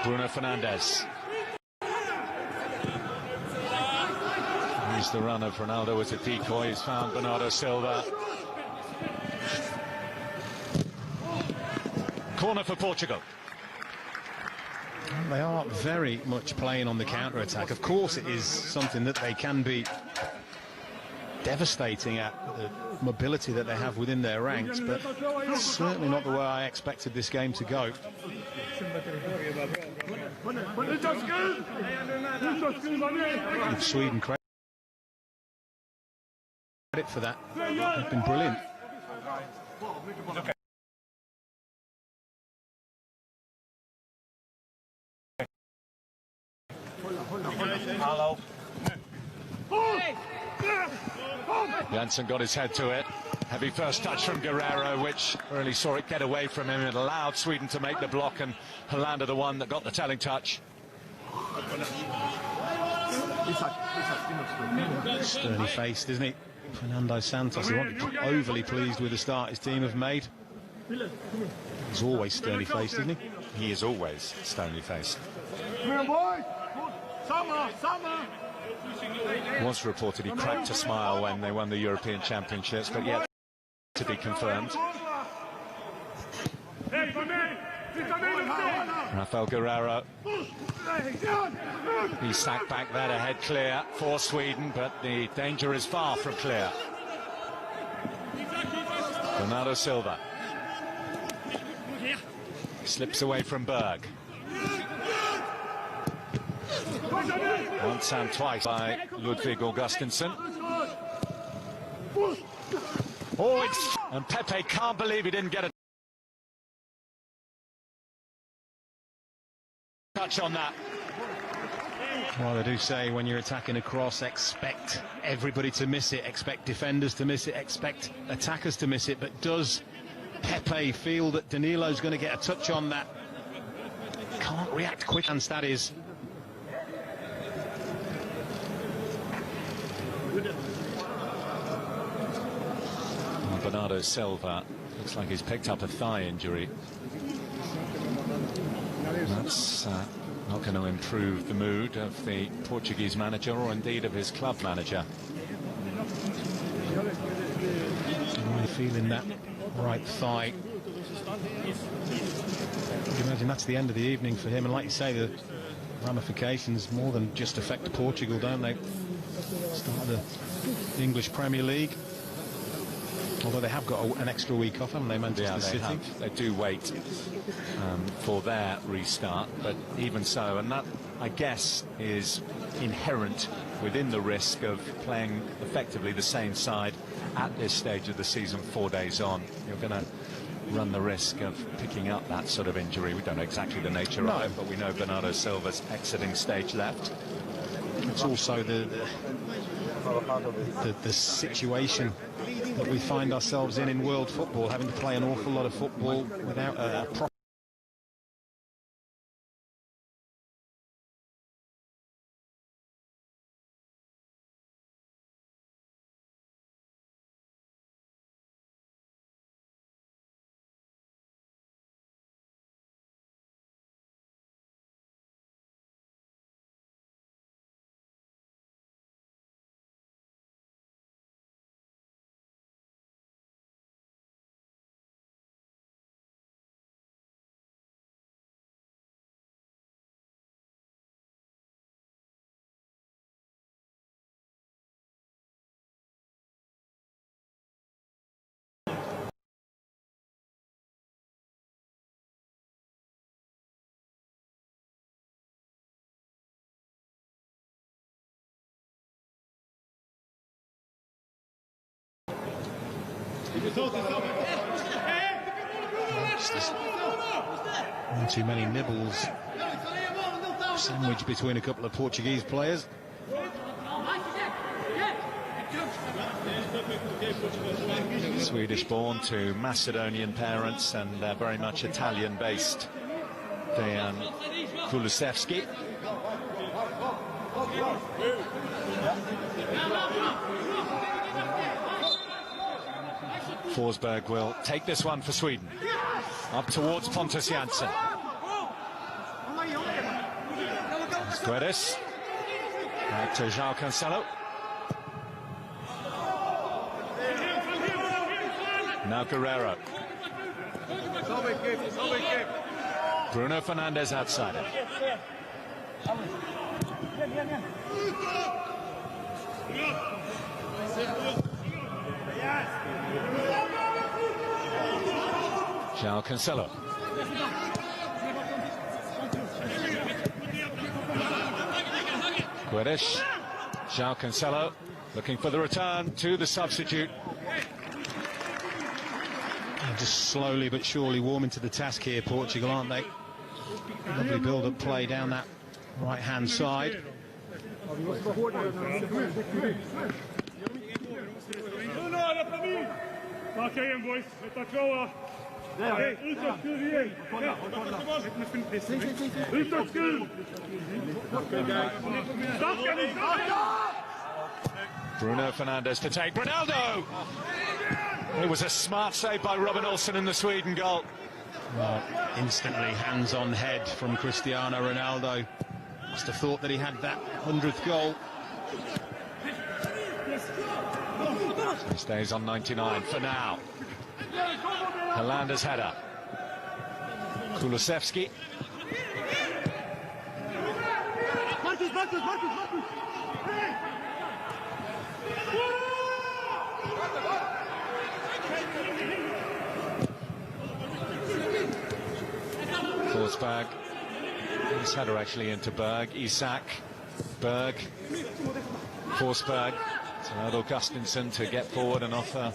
Bruno Fernandes. He's the run of Ronaldo as a decoy. He's found Bernardo Silva. Corner for Portugal. They are very much playing on the counter-attack. Of course, it is something that they can be devastating at, the mobility that they have within their ranks, but it's certainly not the way I expected this game to go. Give Sweden credit for that. They've been brilliant. Hello. Janssen got his head to it. Heavy first touch from Guerrero, which really saw it get away from him. It allowed Sweden to make the block, and Hollanda the one that got the telling touch. Stony-faced, isn't he? Fernando Santos, he won't be overly pleased with the start his team have made. He's always stony-faced, isn't he? He is always stony-faced. Was reported he cracked a smile when they won the European Championships, but yet to be confirmed. Rafael Guerrero. He sacked back there to head clear for Sweden, but the danger is far from clear. Bernardo Silva slips away from Berg. Once and twice by Ludvig Augustinsson. Oh, and Pepe can't believe he didn't get a touch on that. Well, they do say when you're attacking a cross, expect everybody to miss it, expect defenders to miss it, expect attackers to miss it. But does Pepe feel that Danilo's going to get a touch on that? Can't react quick, and that is. Bernardo Silva looks like he's picked up a thigh injury. That's not going to improve the mood of the Portuguese manager, or indeed of his club manager. Really feeling that right thigh. You imagine that's the end of the evening for him, and like you say, the ramifications more than just affect Portugal, don't they? Start of the English Premier League. Although they have got an extra week off, haven't they, Manchester City? They do wait for their restart, but even so, and that, I guess, is inherent within the risk of playing effectively the same side at this stage of the season 4 days on. You're going to run the risk of picking up that sort of injury. We don't know exactly the nature of it, but we know Bernardo Silva's exiting stage left. It's also the situation that we find ourselves in world football, having to play an awful lot of football without a proper one too many nibbles sandwiched between a couple of Portuguese players. Swedish born to Macedonian parents and very much Italian based. Dejan Kulusevski. Forsberg will take this one for Sweden. Up towards Pontus Jansson. Guedes. Back to João Cancelo. Now Guerrero. Bruno Fernandes outside it. João Cancelo. Guedes. João Cancelo looking for the return to the substitute. And just slowly but surely warming to the task here, Portugal, aren't they? Lovely build-up play down that right-hand side. Bruno Fernandes to take Ronaldo. It was a smart save by Robin Olsen in the Sweden goal. Well, instantly hands on head from Cristiano Ronaldo. Must have thought that he had that 100th goal. He stays on 99 for now. Holanda's header. Kulusevski. Forsberg. His header actually into Berg. Isak. Berg. Forsberg. To Erdal Gustafsson to get forward and offer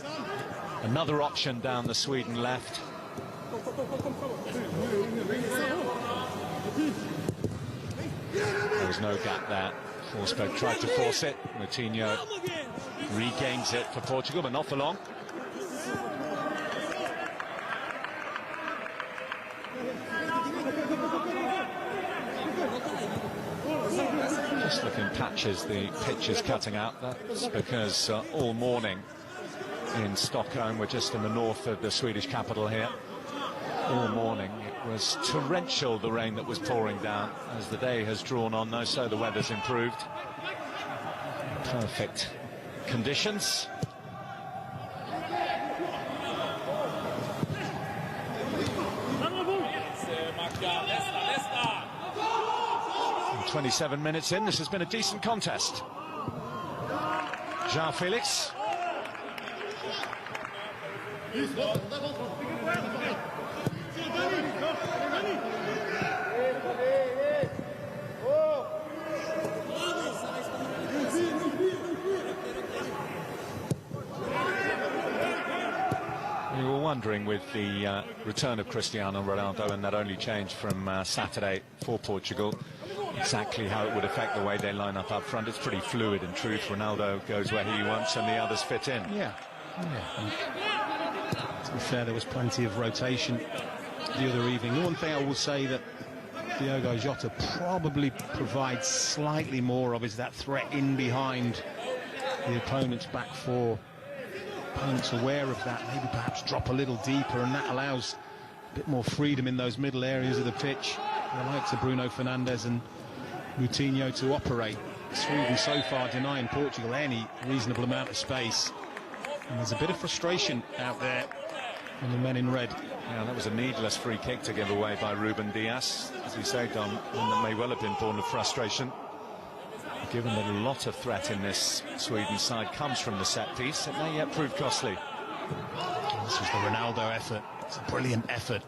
another option down the Sweden left. There was no gap there. Forsberg tried to force it. Moutinho regains it for Portugal, but not for long. Just looking patches, the pitch is cutting out. That's because all morning in Stockholm, we're just in the north of the Swedish capital here. All morning it was torrential, the rain that was pouring down. As the day has drawn on, though, so the weather's improved. Perfect conditions. And 27 minutes in, this has been a decent contest. João Felix. We were wondering with the return of Cristiano Ronaldo and that only change from Saturday for Portugal, exactly how it would affect the way they line up front. It's pretty fluid in truth. Ronaldo goes where he wants and the others fit in. Yeah. To be fair, there was plenty of rotation the other evening. The one thing I will say that Diogo Jota probably provides slightly more of is that threat in behind the opponent's back four. Opponents aware of that, maybe perhaps drop a little deeper, and that allows a bit more freedom in those middle areas of the pitch. The likes of Bruno Fernandes and Moutinho to operate. Sweden so far denying Portugal any reasonable amount of space. And there's a bit of frustration out there on the men in red. Yeah, that was a needless free kick to give away by Ruben Dias. As you say, Dom, one that may well have been born of frustration. Given that a lot of threat in this Sweden side comes from the set piece, it may yet prove costly. This was the Ronaldo effort. It's a brilliant effort.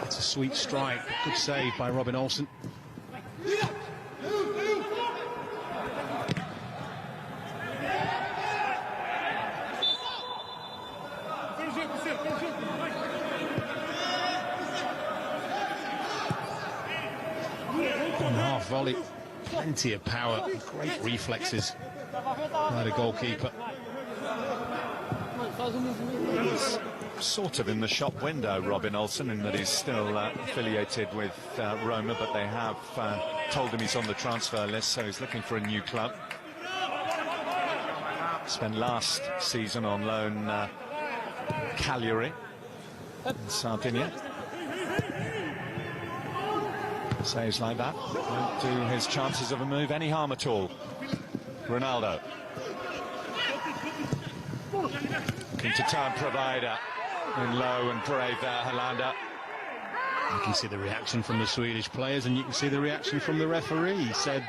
It's a sweet strike. Good save by Robin Olsen. Half volley, plenty of power, great reflexes by the goalkeeper. He's sort of in the shop window, Robin Olsen, in that he's still affiliated with Roma, but they have told him he's on the transfer list, so he's looking for a new club. Spent last season on loan Cagliari in Sardinia. Saves like that won't do his chances of a move any harm at all. Ronaldo. Looking to turn provider in low and brave there, Hollander. You can see the reaction from the Swedish players, and you can see the reaction from the referee. He said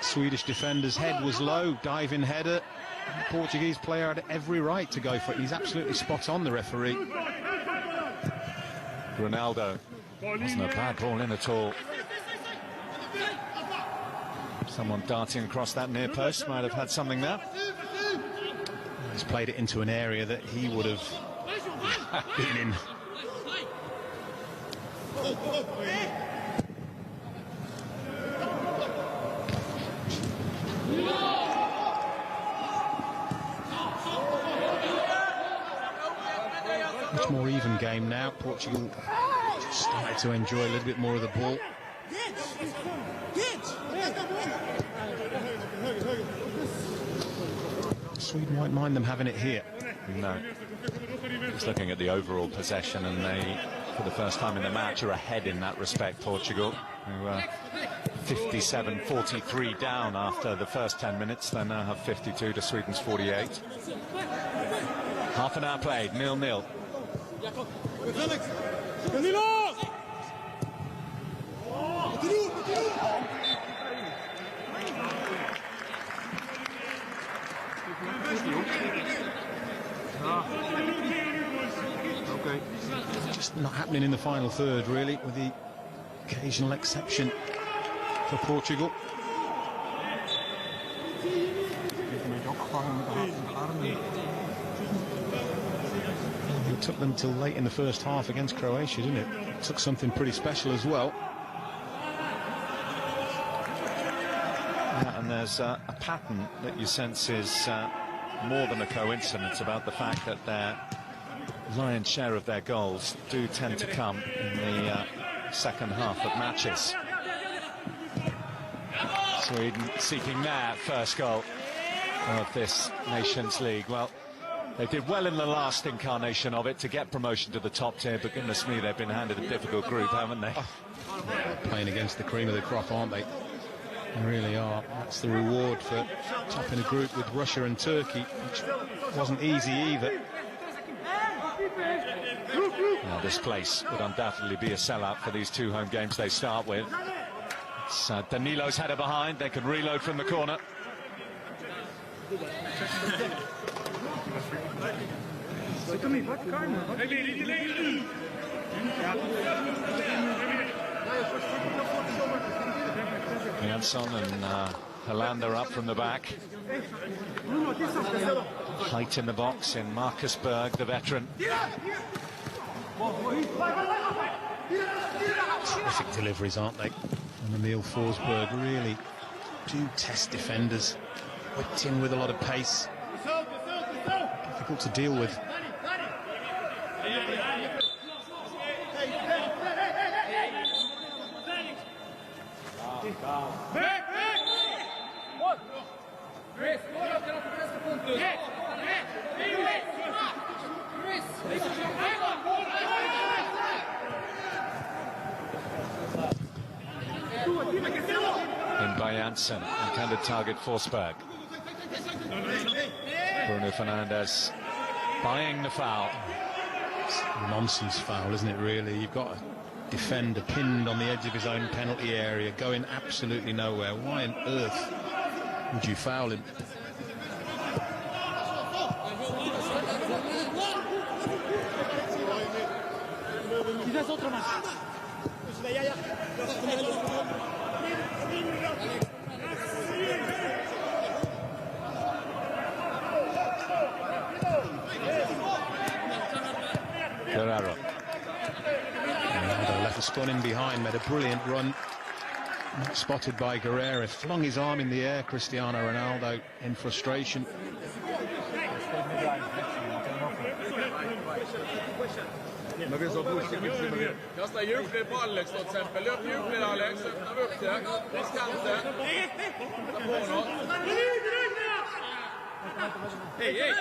Swedish defender's head was low, diving header. The Portuguese player had every right to go for it. He's absolutely spot on, the referee. Ronaldo. Wasn't a bad ball in at all. Someone darting across that near post might have had something there. He's played it into an area that he would have been in. Much more even game now. Portugal just started to enjoy a little bit more of the ball. Sweden won't mind them having it here. No. Just looking at the overall possession, and they, for the first time in the match, are ahead in that respect, Portugal, who are 57-43 down after the first 10 minutes. They now have 52 to Sweden's 48. Half an hour played, 0-0. Just not happening in the final third, really, with the occasional exception for Portugal. It took them till late in the first half against Croatia, didn't it? It took something pretty special as well. Yeah, and there's a pattern that you sense is more than a coincidence about the fact that their lion's share of their goals do tend to come in the second half of matches. Sweden seeking their first goal of this Nations League. Well, they did well in the last incarnation of it to get promotion to the top tier, but goodness me, they've been handed a difficult group, haven't they? Playing against the cream of the crop, aren't they? They really are. That's the reward for topping a group with Russia and Turkey, which wasn't easy either. Now, this place would undoubtedly be a sellout for these two home games they start with. It's Danilo's header behind. They can reload from the corner. Jansson and Hollander up from the back. Height in the box in Marcus Berg, the veteran. Terrific deliveries, aren't they? And Emil Forsberg really do test defenders. Whipped in with a lot of pace. Difficult to deal with. In by Jansson, intended target Forsberg. Bruno Fernandes buying the foul. It's a nonsense foul, isn't it, really? You've got a defender pinned on the edge of his own penalty area, going absolutely nowhere. Why on earth would you foul him? Guerrero. Ronaldo left a spun in behind, made a brilliant run. Not spotted by Guerrero, flung his arm in the air, Cristiano Ronaldo, in frustration. Kasta djupled på Alex till exempel. Löp djupled Alex, öppnar upp det. Längs kanten. Ta på honom. Hej, hej!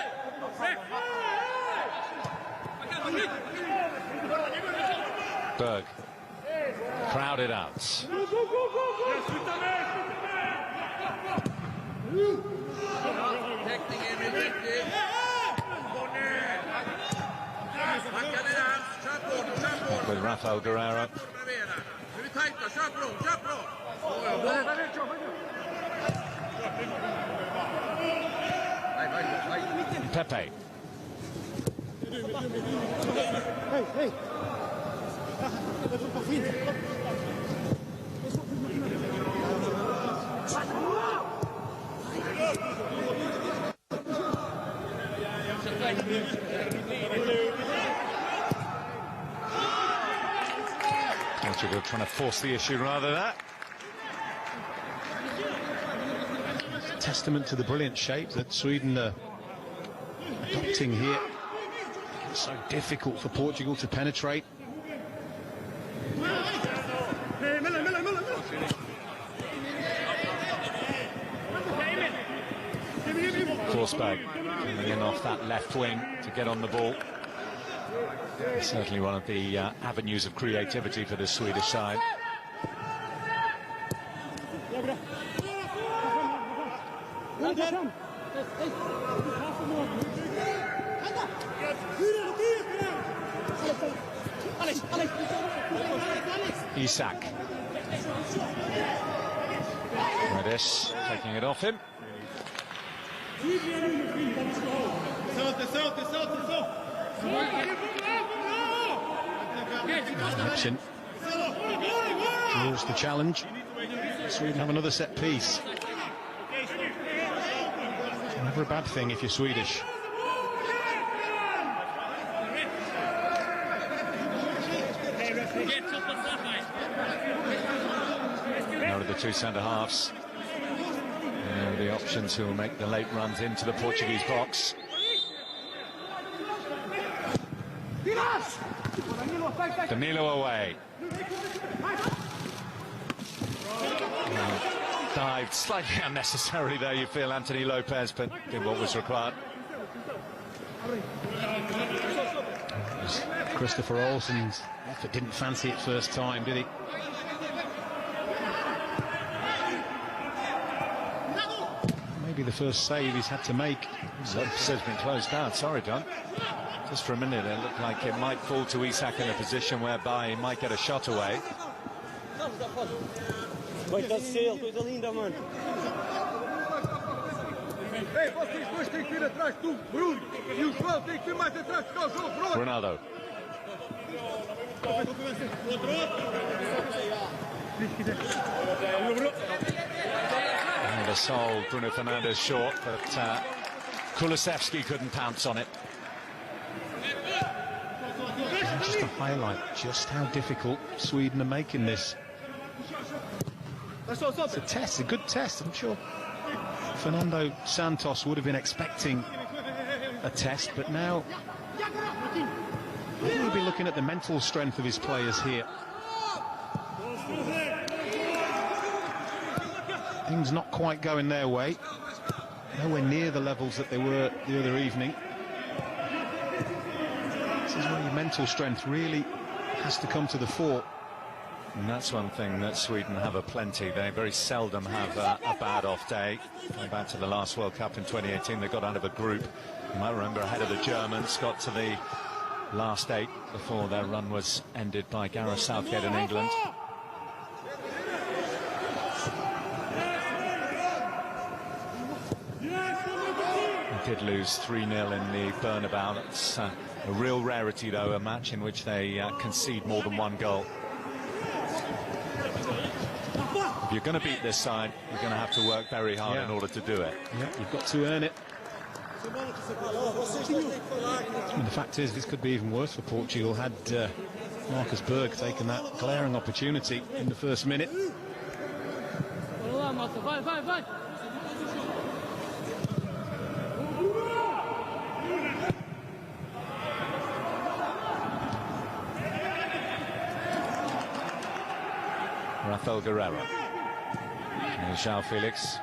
Berg crowded out. Täckningen är riktig. With Rafael Guerrero. Pepe. Portugal trying to force the issue rather than that. Testament to the brilliant shape that Sweden are adopting here. It's so difficult for Portugal to penetrate. Forsberg coming in off that left wing to get on the ball. Certainly one of the avenues of creativity for the Swedish side. Isak. Redis taking it off him. Action. Draws the challenge. Sweden have another set piece. Never a bad thing if you're Swedish. Now the two centre-halves. The options who will make the late runs into the Portuguese box. Danilo away. Dived slightly unnecessarily there, you feel, Anthony Lopez, but did what was required. Christopher Olsen's effort didn't fancy it first time, did he? Maybe the first save he's had to make. Lopez has been closed down. Sorry, John. Just for a minute, it looked like it might fall to Isak in a position whereby he might get a shot away. Ronaldo. And the soul, Bruno Fernandes short, but Kulusevski couldn't pounce on it. Just to highlight just how difficult Sweden are making this. It's a test, a good test. I'm sure Fernando Santos would have been expecting a test, but now we'll be looking at the mental strength of his players here. Things not quite going their way. Nowhere near the levels that they were the other evening. This is where your mental strength really has to come to the fore. And that's one thing that Sweden have aplenty. They very seldom have a bad off day. Going back to the last World Cup in 2018, they got out of a group. You might remember ahead of the Germans, got to the last 8 before their run was ended by Gareth Southgate in England. They did lose 3-0 in the Bernabeu. It's a real rarity, though, a match in which they concede more than one goal. If you're going to beat this side, you're going to have to work very hard in order to do it. Yeah, you've got to earn it. And the fact is, this could be even worse for Portugal had Marcus Berg taken that glaring opportunity in the first minute. Rafael Guerreiro. And João Felix.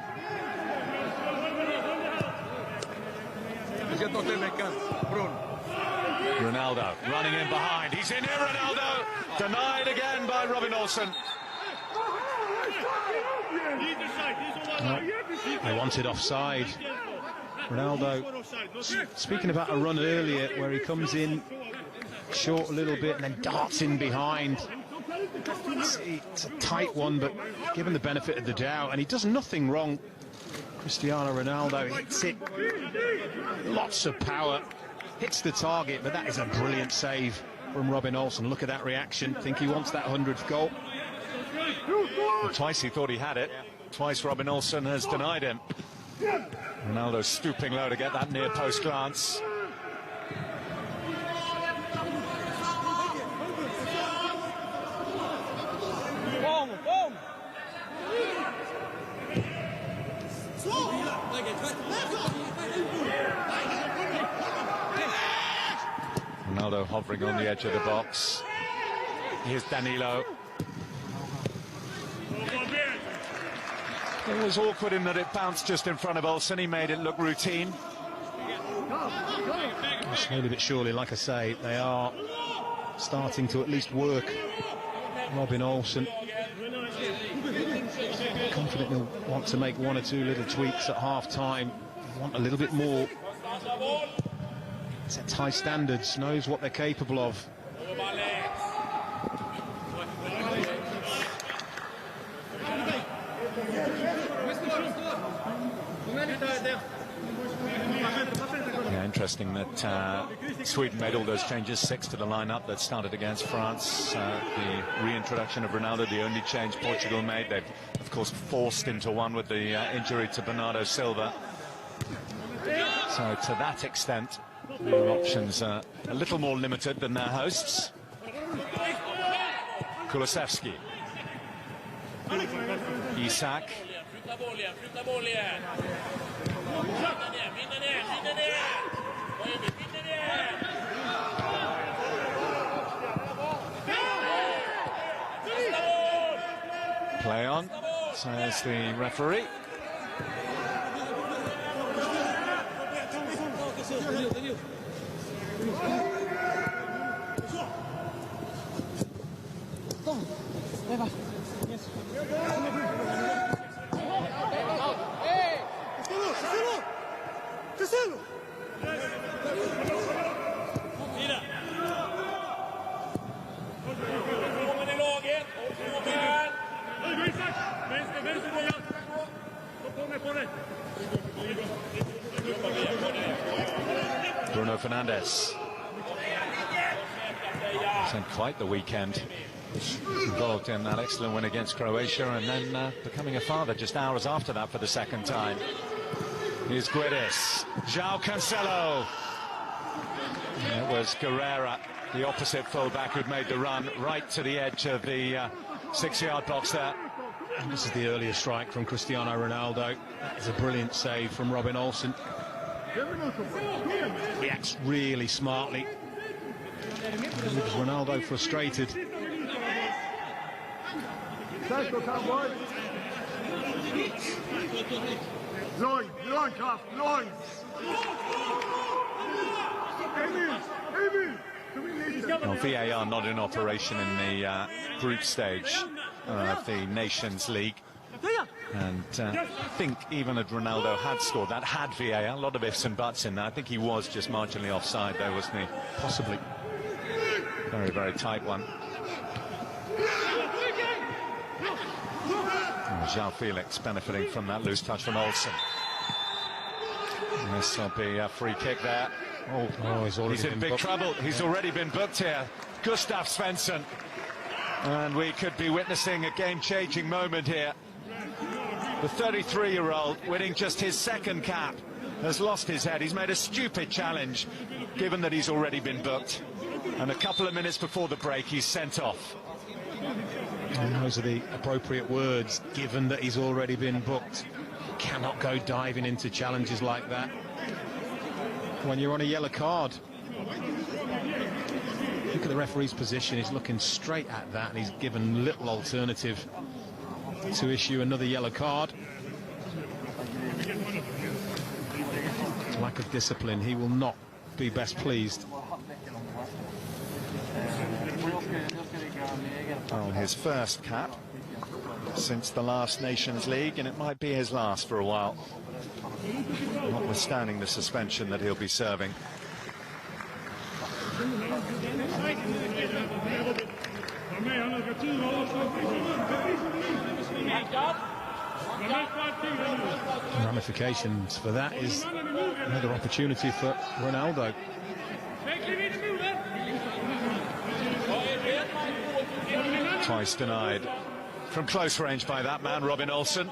Ronaldo running in behind. He's in here, Ronaldo. Denied again by Robin Olsen. They wanted offside. Ronaldo, speaking about a run earlier where he comes in short a little bit and then darts in behind. It's a tight one, but given the benefit of the doubt, and he does nothing wrong. Cristiano Ronaldo hits it, lots of power, hits the target, but that is a brilliant save from Robin Olsen. Look at that reaction. I think he wants that 100th goal. Well, twice he thought he had it. Twice Robin Olsen has denied him. Ronaldo stooping low to get that near post glance. Ronaldo hovering on the edge of the box. Here's Danilo. It was awkward in that it bounced just in front of Olsen. He made it look routine. Slowly but surely, like I say, they are starting to at least work Robin Olsen. Confident he'll want to make one or two little tweaks at half-time. Want a little bit more. Sets high standards, knows what they're capable of. interesting that Sweden made all those changes, 6 to the lineup that started against France. The reintroduction of Ronaldo, the only change Portugal made. They've, of course, forced into one with the injury to Bernardo Silva. So, to that extent, their options are a little more limited than their hosts. Kulusevski. Isak. Play on, says the referee. Bruno Fernandes. He's had quite the weekend, involved in that excellent win against Croatia, and then becoming a father just hours after that for the second time. Here's Guedes. João Cancelo. And it was Guerrera, the opposite fullback, who'd made the run right to the edge of the 6-yard box there. And this is the earlier strike from Cristiano Ronaldo. That is a brilliant save from Robin Olsen. Reacts really smartly. Leaves Ronaldo frustrated. Well, VAR not in operation in the group stage of the Nations League. And I think even if Ronaldo had scored, that had VAR, a lot of ifs and buts in there. I think he was just marginally offside there, wasn't he? Possibly. Very, very tight one. João Felix benefiting from that loose touch from Olsen. This will be a free kick there. He's in big trouble. He's already been booked here. Gustav Svensson. And we could be witnessing a game-changing moment here. The 33-year-old, winning just his second cap, has lost his head. He's made a stupid challenge, given that he's already been booked. And a couple of minutes before the break, he's sent off. And those are the appropriate words, given that he's already been booked. Cannot go diving into challenges like that when you're on a yellow card. Look at the referee's position. He's looking straight at that, and he's given little alternative to issue another yellow card. Lack of discipline. He will not be best pleased. Well, his first cap since the last Nations League, and it might be his last for a while, notwithstanding the suspension that he'll be serving. Ramifications for that is another opportunity for Ronaldo. Twice denied from close range by that man, Robin Olsen.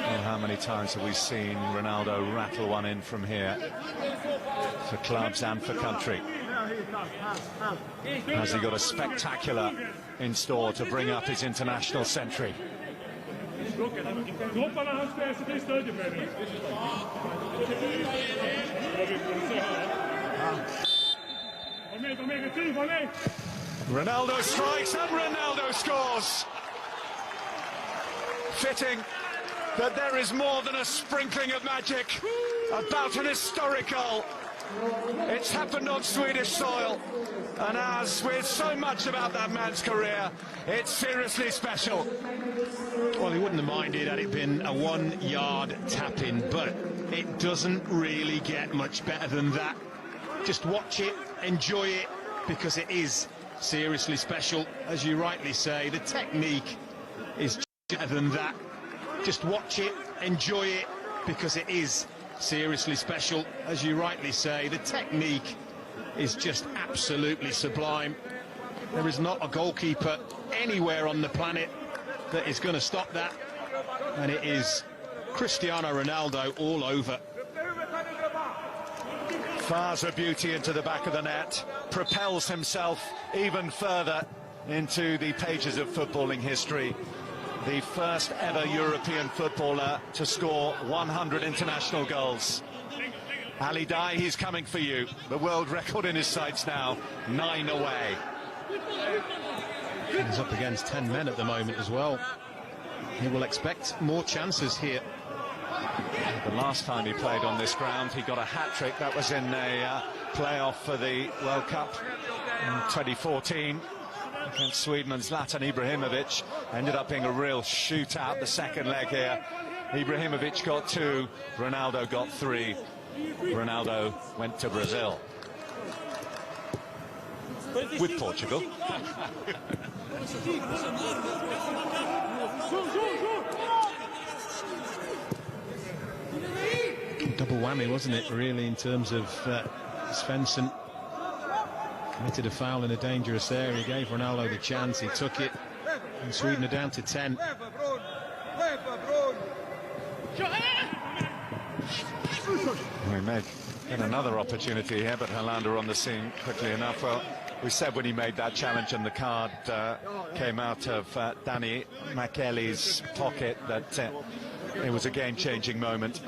Well, how many times have we seen Ronaldo rattle one in from here for clubs and for country? Has he got a spectacular in store to bring up his international century? Ronaldo strikes and Ronaldo scores. Fitting that there is more than a sprinkling of magic about an historical. It's happened on Swedish soil, and as with so much about that man's career, it's seriously special. Well, he wouldn't have minded had it been a 1-yard tap-in, but it doesn't really get much better than that. Just watch it, enjoy it, because it is seriously special. As you rightly say, the technique is better than that. Just watch it, enjoy it, because it is seriously special, as you rightly say. The technique is just absolutely sublime. There is not a goalkeeper anywhere on the planet that is going to stop that, and it is Cristiano Ronaldo all over. Fires a beauty into the back of the net, propels himself even further into the pages of footballing history. The first ever European footballer to score 100 international goals. Ali Dai, he's coming for you. The world record in his sights now, 9 away. He's up against 10 men at the moment as well. He will expect more chances here. The last time he played on this ground, he got a hat-trick. That was in a playoff for the World Cup in 2014 against Sweden, and Zlatan Ibrahimovic. Ended up being a real shootout, the second leg here. Ibrahimovic got 2, Ronaldo got 3. Ronaldo went to Brazil with Portugal. Double whammy, wasn't it, really, in terms of Svensson committed a foul in a dangerous area, gave Ronaldo the chance, he took it, and Sweden are down to 10. We may get another opportunity here, but Hollander on the scene quickly enough. Well, we said when he made that challenge and the card came out of Danny McKelly's pocket that it was a game-changing moment.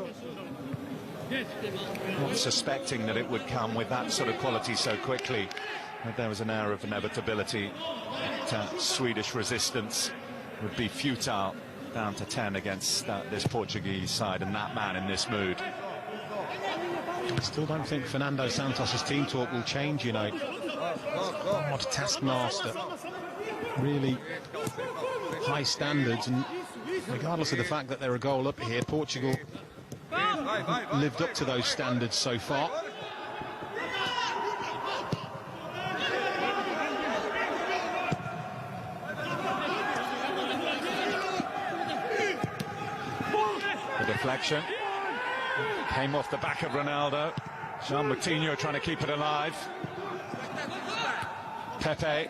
Not suspecting that it would come with that sort of quality so quickly. But there was an air of inevitability that Swedish resistance would be futile, down to 10 against this Portuguese side, and that man in this mood. I still don't think Fernando Santos' team talk will change, you know. Odd taskmaster, really high standards, and regardless of the fact that they're a goal up here, Portugal lived up to those standards so far. The deflection came off the back of Ronaldo. Jean Moutinho trying to keep it alive. Pepe.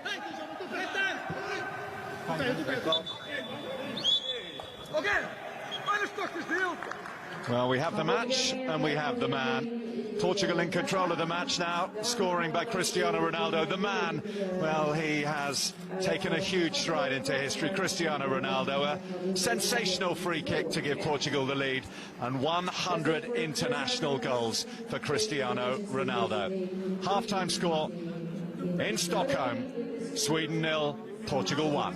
Well, we have the match and we have the man. Portugal in control of the match now, scoring by Cristiano Ronaldo. The man, well, he has taken a huge stride into history. Cristiano Ronaldo, a sensational free kick to give Portugal the lead, and 100 international goals for Cristiano Ronaldo. Half-time score in Stockholm, Sweden 0, Portugal 1.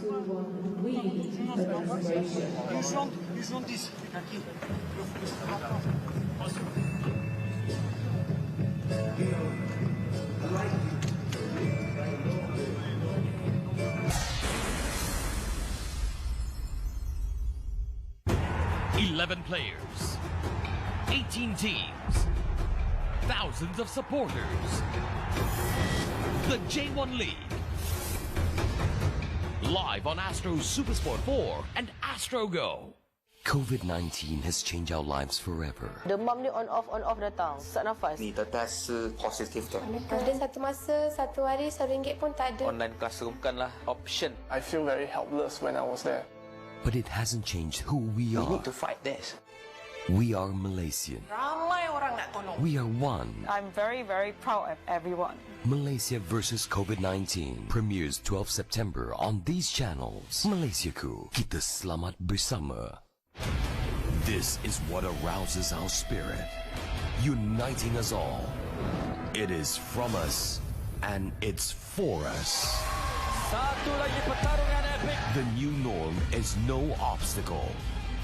11 players, 18 teams, thousands of supporters. The J1 League. Live on Astro Supersport 4 and Astro Go. COVID-19 has changed our lives forever. Demam ni on off datang. Sesak nafas. Ni test positif tu. Ada satu masa, satu hari RM1 pun tak ada. Online classroom bukanlah option. I feel very helpless when I was there. But it hasn't changed who we are. We need to fight this. We are Malaysian. Ramai orang nak tolong. We are one. I'm very, very proud of everyone. Malaysia versus COVID-19 premieres 12 September on these channels. Malaysiaku, kita selamat bersama. This is what arouses our spirit, uniting us all. It is from us, and it's for us. Satu lagi pertarungan epic. The new norm is no obstacle.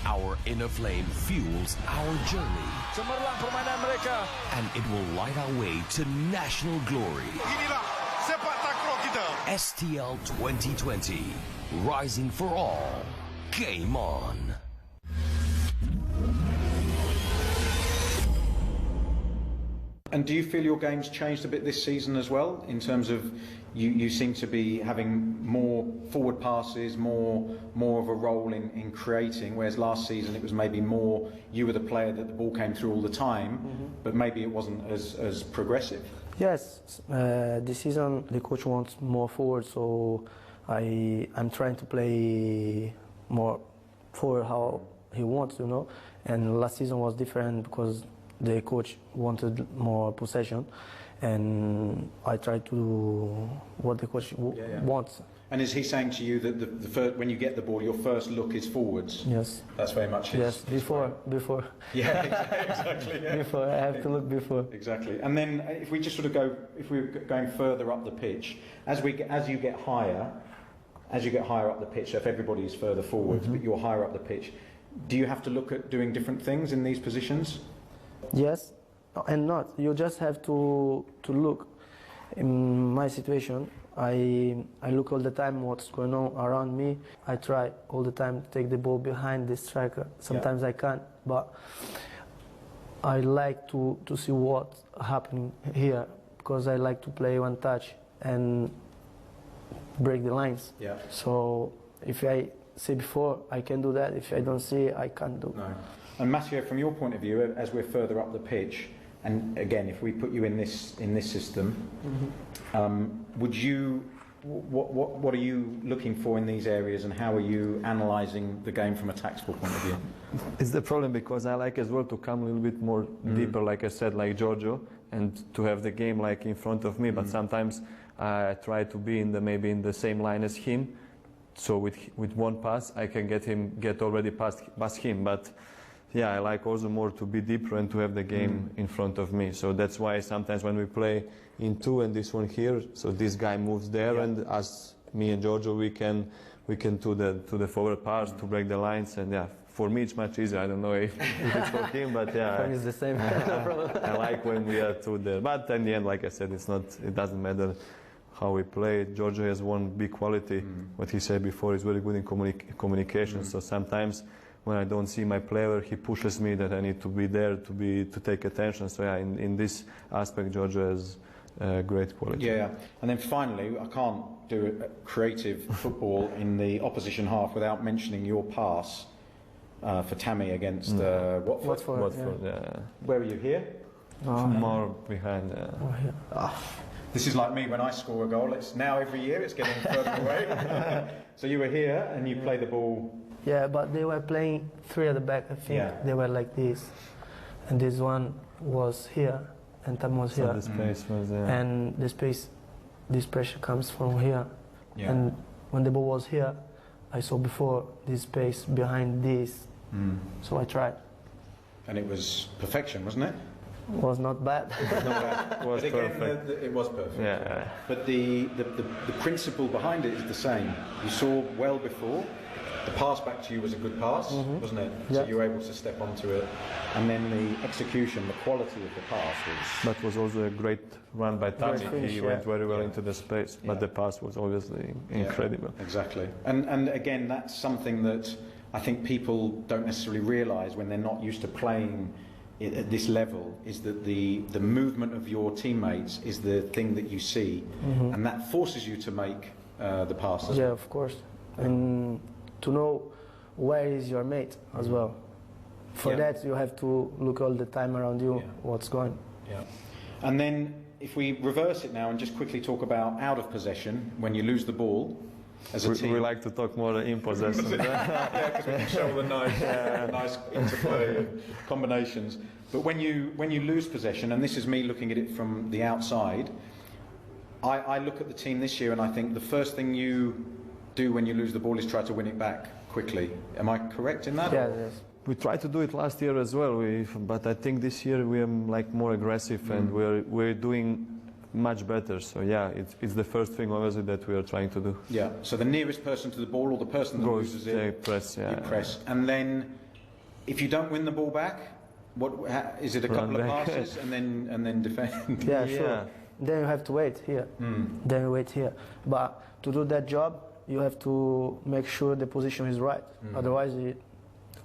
Our inner flame fuels our journey. Cemerlang permainan mereka. And it will light our way to national glory. Inilah sepak takraw kita. STL 2020, rising for all. Game on. And do you feel your game's changed a bit this season as well, in terms of you seem to be having more forward passes, more of a role in creating, whereas last season it was maybe more you were the player that the ball came through all the time, but maybe it wasn't as progressive? Yes, this season the coach wants more forward, so I'm trying to play more forward how he wants, you know. And last season was different because the coach wanted more possession, and I tried to do what the coach wants. And is he saying to you that the first, when you get the ball, your first look is forwards? Yes. That's very much his. Yes, before. Yeah, exactly. Yeah. Before, I have to look before. Exactly. And then if we just sort of go, if we're going further up the pitch, as you get higher up the pitch, so if everybody is further forwards, but you're higher up the pitch, do you have to look at doing different things in these positions? Yes, and not. You just have to look. In my situation, I look all the time what's going on around me. I try all the time to take the ball behind the striker. Sometimes I can't, but I like to see what's happening here, because I like to play one touch and break the lines. Yeah. So if I see before, I can do that. If I don't see, I can't do. No. And Matteo, from your point of view, as we're further up the pitch, and again, if we put you in this system, would you? What are you looking for in these areas, and how are you analysing the game from a tactical point of view? It's the problem because I like as well to come a little bit more deeper, like I said, like Giorgio, and to have the game like in front of me. But sometimes I try to be maybe in the same line as him, so with one pass I can get already past him. But yeah, I like also more to be deeper and to have the game in front of me. So that's why sometimes when we play in two and this one here, so this guy moves there, and as me and Giorgio, we can to the forward pass to break the lines. And yeah, for me it's much easier. I don't know if it's for him, but yeah, For me it's the same. I like when we are two there. But in the end, like I said, it doesn't matter how we play. Giorgio has one big quality. What he said before is very good in communication. So sometimes when I don't see my player, he pushes me that I need to be there to take attention. So yeah, in this aspect, Giorgio has great quality. Yeah, and then finally, I can't do creative football in the opposition half without mentioning your pass for Tammy against Watford. Watford, yeah. Where are you here? More behind. This is like me when I score a goal. It's now every year it's getting further away. So you were here and you play the ball. Yeah, but they were playing three at the back. I think they were like this, and this one was here, and Tam was here. So the space was there. And the space, this pressure comes from here. Yeah. And when the ball was here, I saw before this space behind this. So I tried. And it was perfection, wasn't it? It was not bad. It was perfect. It was perfect. Yeah. But the principle behind it is the same. You saw well before. The pass back to you was a good pass, wasn't it? Yeah. So you were able to step onto it. And then the execution, the quality of the pass was... That was also a great run by Tammy. finish, He went very well into the space, but the pass was obviously incredible. Exactly. And again, that's something that I think people don't necessarily realise when they're not used to playing at this level, is that the movement of your teammates is the thing that you see, and that forces you to make the passes. Yeah, of course. And to know where is your mate as well. For that, you have to look all the time around you, what's going. Yeah. And then if we reverse it now and just quickly talk about out of possession, when you lose the ball as a team. We like to talk more in possession. Yeah, because we can show all the nice interplay and combinations. But when you lose possession, and this is me looking at it from the outside, I look at the team this year and I think the first thing you do when you lose the ball is try to win it back quickly. Am I correct in that? Yeah, yes. We tried to do it last year as well, but I think this year we are like more aggressive and we're doing much better. So yeah, it's the first thing obviously that we are trying to do. Yeah. So the nearest person to the ball, or the person that loses it, press. Yeah. You press, and then if you don't win the ball back, is it? A couple of passes and then defend? Yeah, sure. Then you have to wait here. Then you wait here. But to do that job, you have to make sure the position is right. Otherwise, you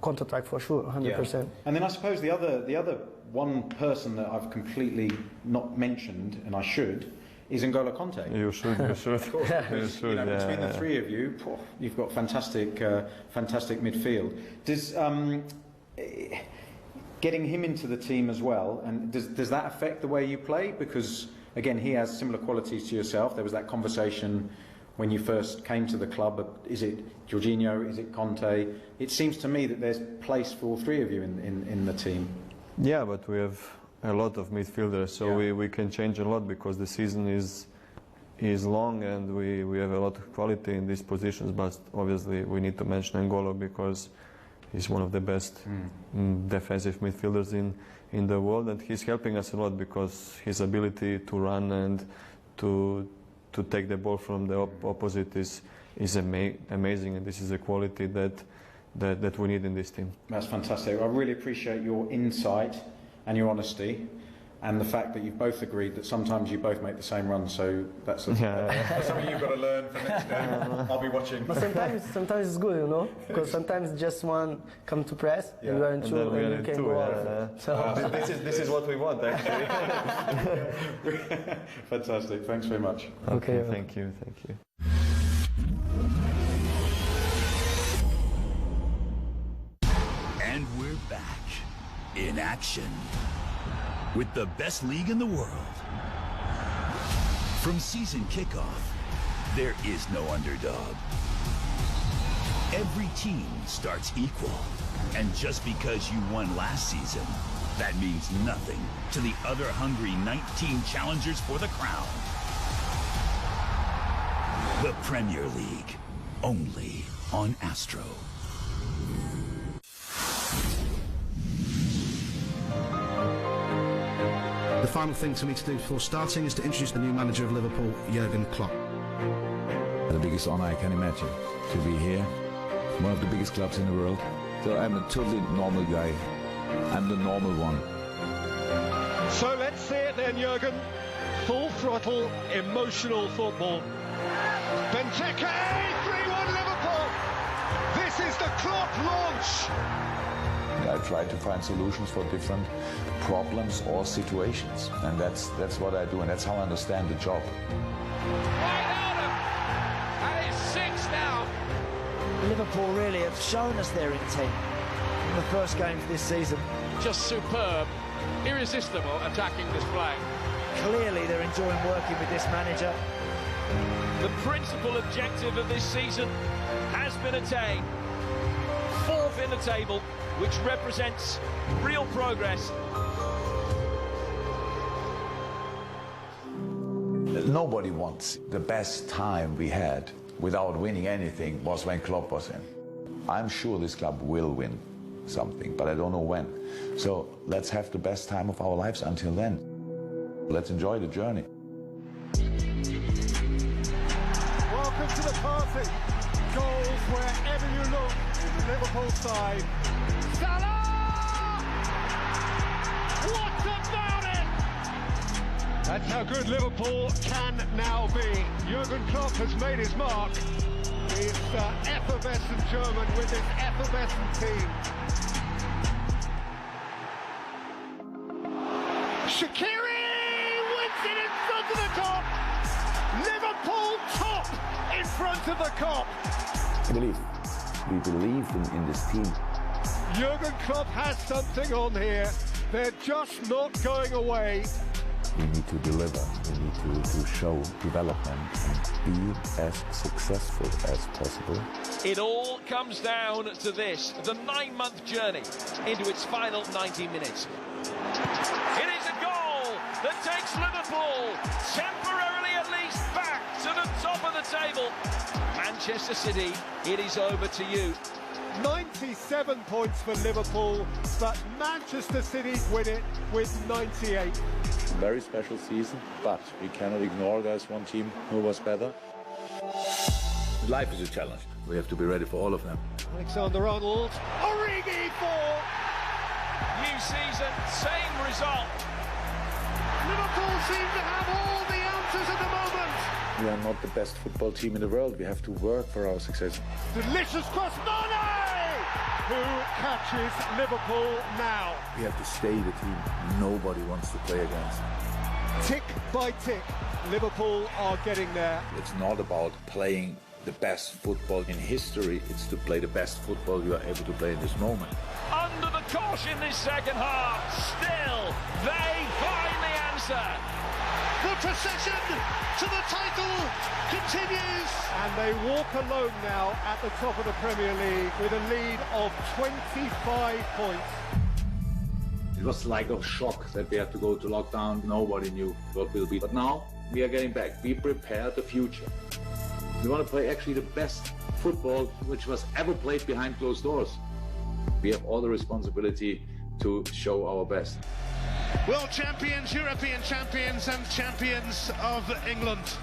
counter-attack for sure, 100%. And then I suppose the other one person that I've completely not mentioned, and I should, is N'Golo Kanté. You should. Of course, because, between the three of you, you've got fantastic midfield. Does getting him into the team as well, and does that affect the way you play? Because again, he has similar qualities to yourself. There was that conversation when you first came to the club. Is it Jorginho? Is it Kanté? It seems to me that there's place for all three of you in the team. Yeah, but we have a lot of midfielders, so we can change a lot because the season is long and we have a lot of quality in these positions. But obviously, we need to mention N'Golo because he's one of the best defensive midfielders in the world, and he's helping us a lot because his ability to run and to take the ball from the opposite is amazing, and this is a quality that we need in this team. That's fantastic. I really appreciate your insight and your honesty, and the fact that you've both agreed that sometimes you both make the same run. So that's something you've got to learn for next time. I'll be watching. But sometimes it's good, you know, because sometimes just one come to press, and you are in two, and you can go out. So this is what we want, actually. Fantastic. Thanks very much. Okay, thank you. And we're back in action with the best league in the world. From season kickoff, there is no underdog. Every team starts equal. And just because you won last season, that means nothing to the other hungry 19 challengers for the crown. The Premier League, only on Astro. The final thing for me to do before starting is to introduce the new manager of Liverpool, Jurgen Klopp. The biggest honor I can imagine, to be here, one of the biggest clubs in the world. So I'm a totally normal guy. I'm the normal one. So let's see it then, Jurgen. Full throttle, emotional football. Benteke, 3-1 Liverpool. This is the Klopp launch. I try to find solutions for different problems or situations, and that's what I do, and that's how I understand the job. And it's 6 now. Liverpool really have shown us their intent in the first games this season. Just superb, irresistible attacking display. Clearly they're enjoying working with this manager. The principal objective of this season has been attained. 4th in the table, which represents real progress. Nobody wants the best time we had without winning anything was when Klopp was in. I'm sure this club will win something, but I don't know when. So let's have the best time of our lives until then. Let's enjoy the journey. Welcome to the party. Goals wherever you look in the Liverpool side. Salah! What about it? That's how good Liverpool can now be. Jurgen Klopp has made his mark. He's effervescent German with this effervescent team. Shaqiri wins it in front of the top. Liverpool top in front of the Kop. We believe in this team. Jurgen Klopp has something on here. They're just not going away. We need to deliver. We need to show development and be as successful as possible. It all comes down to this, the 9-month journey into its final 90 minutes. It is a goal that takes Liverpool temporarily at least back to the top of the table. Manchester City, it is over to you. 97 points for Liverpool, but Manchester City win it with 98. Very special season, but we cannot ignore there's one team who was better. Life is a challenge. We have to be ready for all of them. Alexander-Arnold, Origi for! New season, same result. Liverpool seem to have all the answers at the moment. We are not the best football team in the world. We have to work for our success. Delicious cross, Mane! Who catches Liverpool now? We have to stay the team nobody wants to play against. Tick by tick, Liverpool are getting there. It's not about playing the best football in history, it's to play the best football you are able to play in this moment. Under the caution this second half, still, they find the answer. The procession to the title continues. And they walk alone now at the top of the Premier League with a lead of 25 points. It was like a shock that we had to go to lockdown. Nobody knew what will be. But now we are getting back. We prepare the future. We want to play actually the best football which was ever played behind closed doors. We have all the responsibility to show our best. World champions, European champions and champions of England.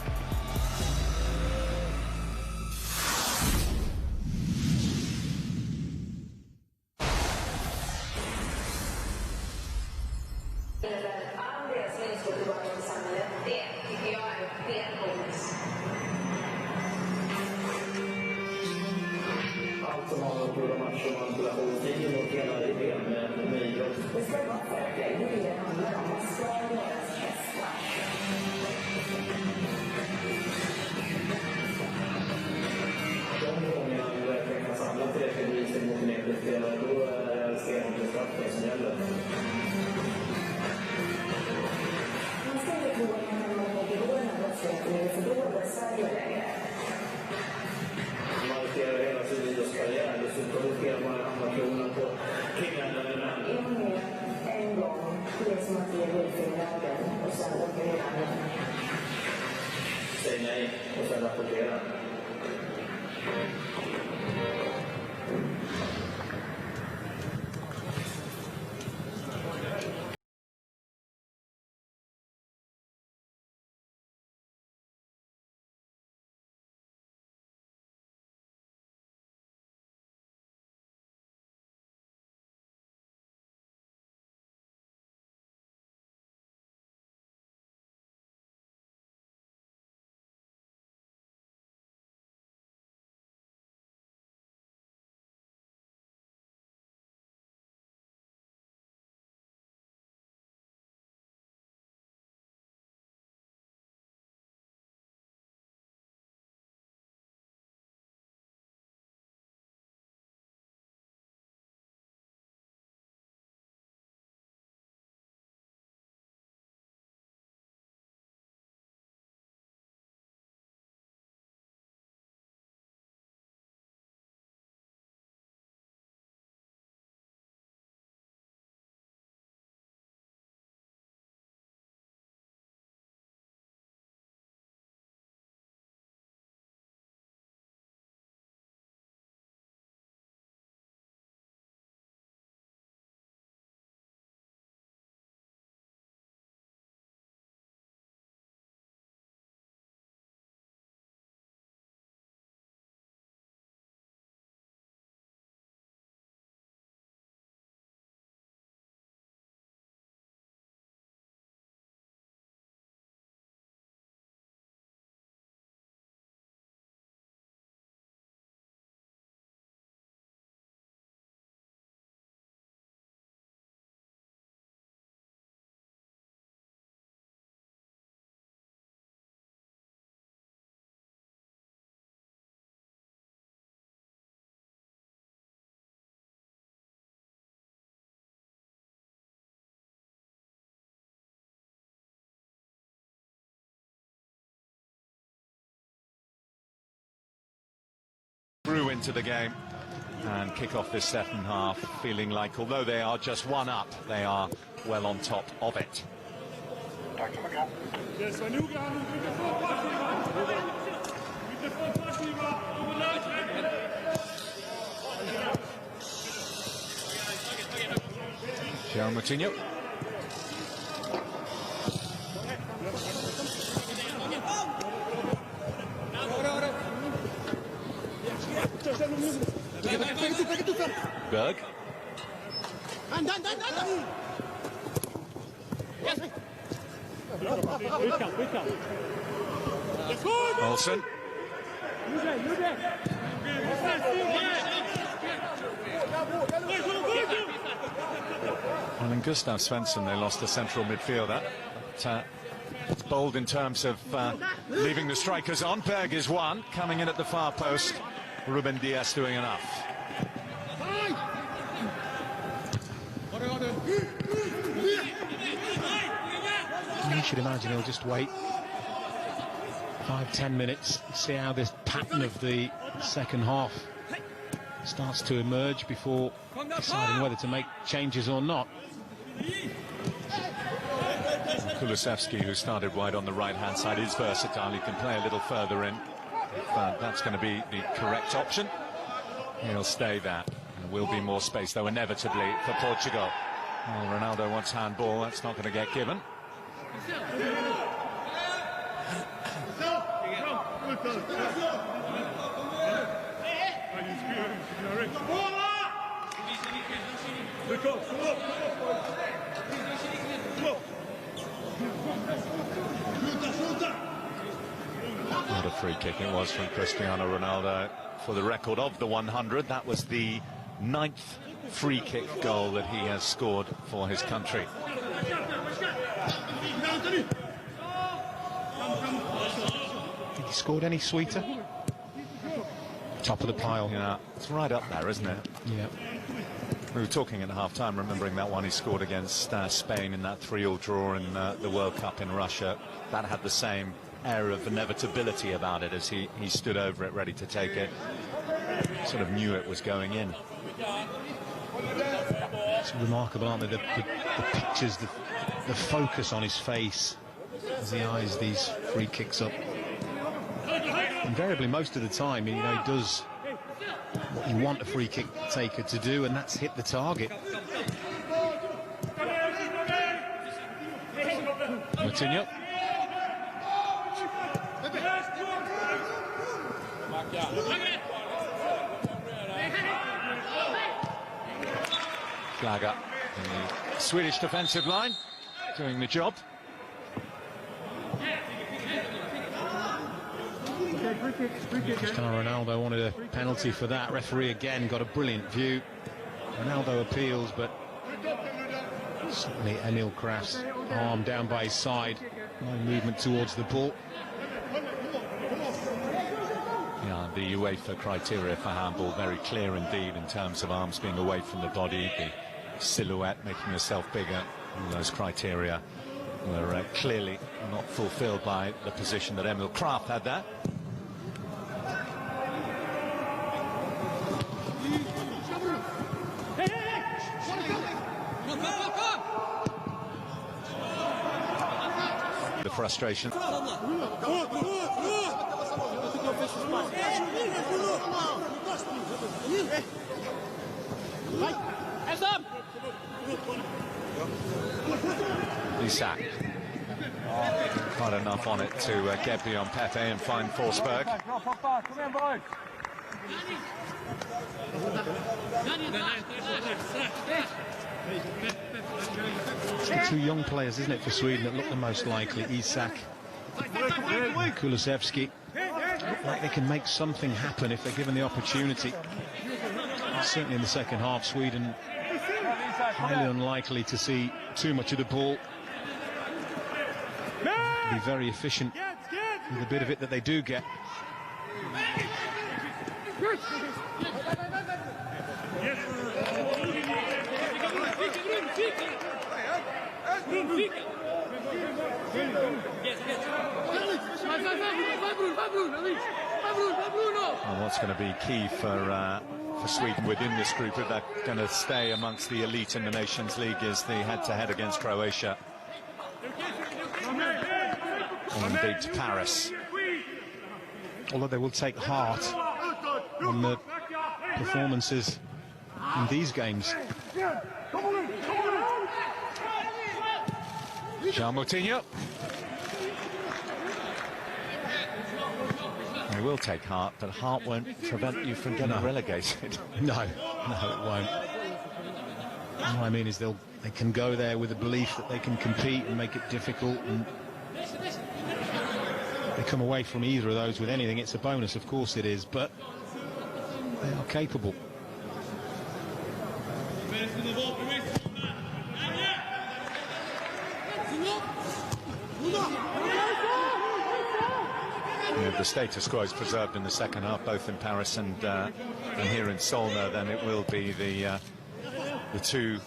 Säg nej och sen rapportera. Through into the game and kick off this second half, feeling like although they are just one up, they are well on top of it. João Moutinho. Berg. Olsen. Well, in Gustav Svensson, they lost a central midfielder. But, it's bold in terms of leaving the strikers on. Berg is one, coming in at the far post. Ruben Diaz doing enough. You should imagine he'll just wait 5-10 minutes, see how this pattern of the second half starts to emerge before deciding whether to make changes or not. Kulusevski, who started wide on the right-hand side, is versatile. He can play a little further in. If that's going to be the correct option, he'll stay there. There will be more space, though, inevitably, for Portugal. Well, Ronaldo wants handball. That's not going to get given. What a free kick it was from Cristiano Ronaldo. For the record of the 100, that was the 9th free kick goal that he has scored for his country. He scored any sweeter? Top of the pile. Yeah, it's right up there, isn't it? Yeah. We were talking at half-time, remembering that one he scored against Spain in that 3-3 draw in the World Cup in Russia. That had the same air of inevitability about it as he stood over it, ready to take it. Sort of knew it was going in. It's remarkable, aren't they? The pictures, the focus on his face as he eyes these free kicks up. Invariably, most of the time, he does what you want a free kick taker to do, and that's hit the target. Moutinho. Flag up. The Swedish defensive line doing the job. Cristiano Ronaldo wanted a penalty for that. Referee again got a brilliant view. Ronaldo appeals, but certainly Emil Kraft's arm down by his side. No movement towards the ball. Yeah, the UEFA criteria for handball very clear indeed in terms of arms being away from the body, the silhouette, making yourself bigger. All those criteria were clearly not fulfilled by the position that Emil Kraft had there. The frustration. Isak. Quite enough on it to get beyond Pepe and find Forsberg. It's the two young players, isn't it, for Sweden that look the most likely, Isak and Kulusevski. Look like they can make something happen if they're given the opportunity. Certainly in the second half, Sweden highly unlikely to see too much of the ball. Be very efficient with the bit of it that they do get. And what's going to be key for Sweden within this group, if they're going to stay amongst the elite in the Nations League, is the head-to-head against Croatia. Or indeed to Paris. Although they will take heart on the performances in these games. Jean Moutinho. They will take heart, but heart won't prevent you from getting relegated. No, it won't. All I mean is they can go there with the belief that they can compete and make it difficult, and they come away from either of those with anything, it's a bonus, of course it is, but they are capable. If the status quo is preserved in the second half, both in Paris and here in Solna, then it will be the two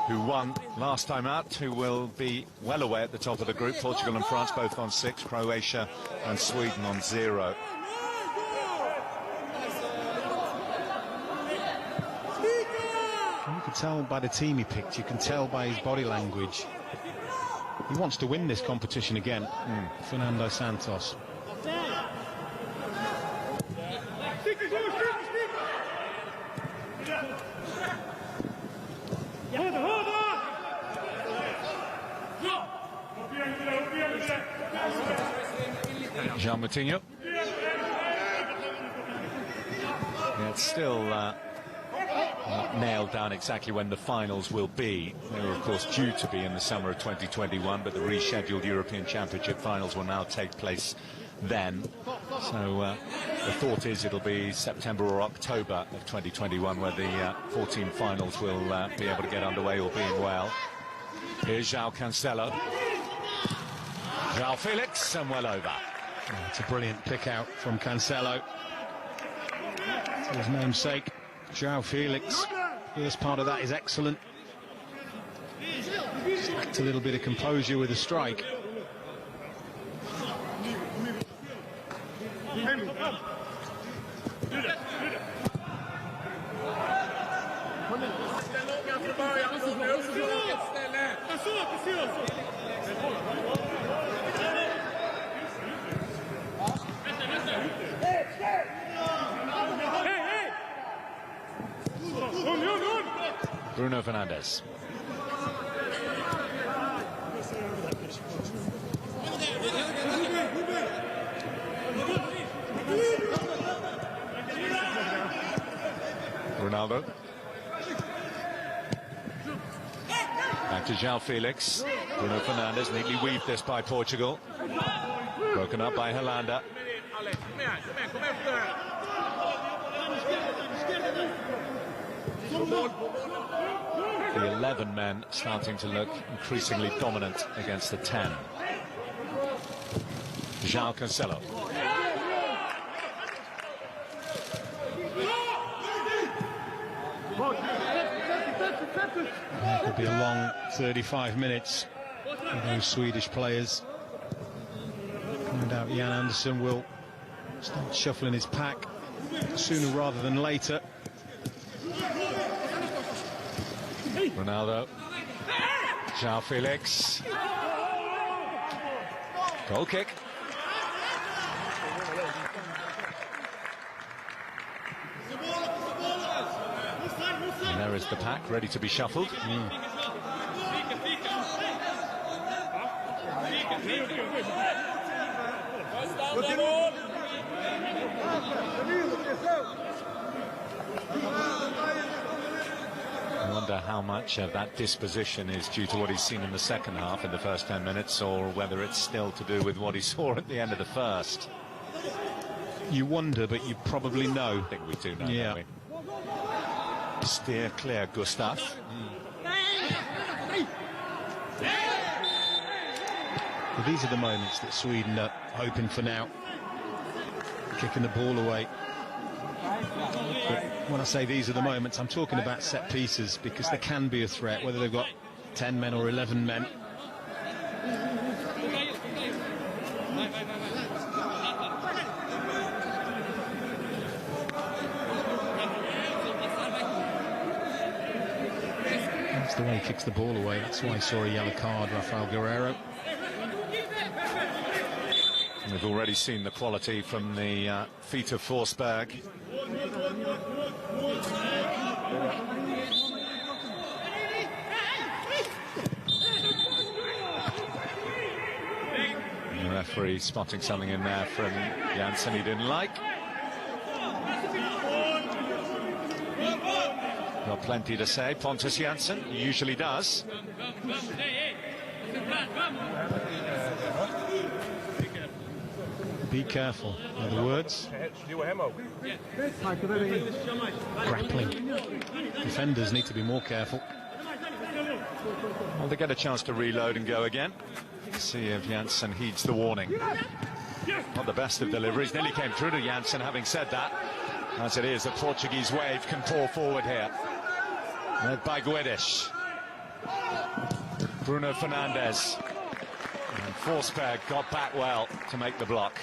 who won last time out who will be well away at the top of the group. Portugal and France both on 6, Croatia and Sweden on 0. You can tell by the team he picked, you can tell by his body language. He wants to win this competition again, Fernando Santos. Jean Moutinho. Yeah, it's still not nailed down exactly when the finals will be. They were, of course, due to be in the summer of 2021, but the rescheduled European Championship finals will now take place then. So the thought is it'll be September or October of 2021 where the 14 finals will be able to get underway, all being well. Here's João Cancelo. João Felix, and well over. It's a brilliant pick out from Cancelo. For his namesake, João Felix. First part of that is excellent. Just lacked a little bit of composure with the strike. Bruno Fernandes. Ronaldo. Back to João Felix. Bruno Fernandes, neatly weaved this by Portugal. Broken up by Holanda. The 11 men starting to look increasingly dominant against the 10. João Cancelo. It could be a long 35 minutes for those Swedish players. No doubt Jan Andersson will start shuffling his pack sooner rather than later. Ronaldo. João Felix. Goal kick. And there is the pack, ready to be shuffled. I wonder how much of that disposition is due to what he's seen in the second half in the first 10 minutes, or whether it's still to do with what he saw at the end of the first. You wonder, but you probably know. I think we do know, yeah. don't we? Steer clear, Gustav. Well, these are the moments that Sweden are hoping for now. Kicking the ball away. But when I say these are the moments, I'm talking about set pieces, because there can be a threat, whether they've got 10 men or 11 men. That's the way he kicks the ball away. That's why I saw a yellow card, Rafael Guerreiro. We've already seen the quality from the feet of Forsberg. The referee spotting something in there from Janssen he didn't like. Got plenty to say, Pontus Janssen, he usually does. Be careful. In other words, grappling. Defenders need to be more careful. Well, they get a chance to reload and go again. See if Janssen heeds the warning. Not the best of deliveries. Nearly came through to Janssen. Having said that, as it is, the Portuguese wave can pour forward here. Led by Guedes. Bruno Fernandes. And Forsberg got back well to make the block.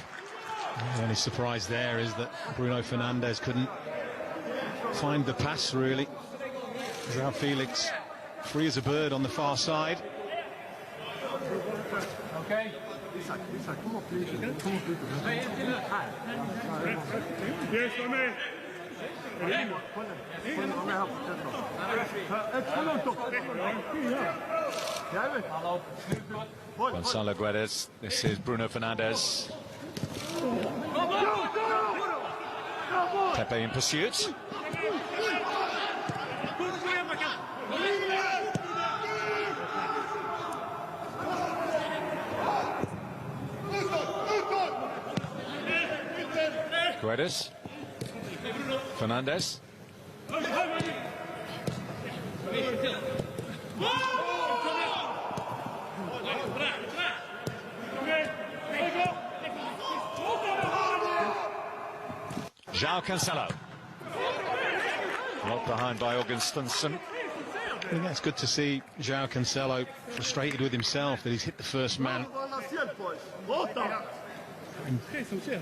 The only surprise there is that Bruno Fernandes couldn't find the pass, really. João Felix free as a bird on the far side. Okay. Gonçalo Guedes. This is Bruno Fernandes. Pepe in pursuit. Guedes. Fernandes. João Cancelo. Locked behind by Augustinsson. I think that's good to see João Cancelo frustrated with himself that he's hit the first man. In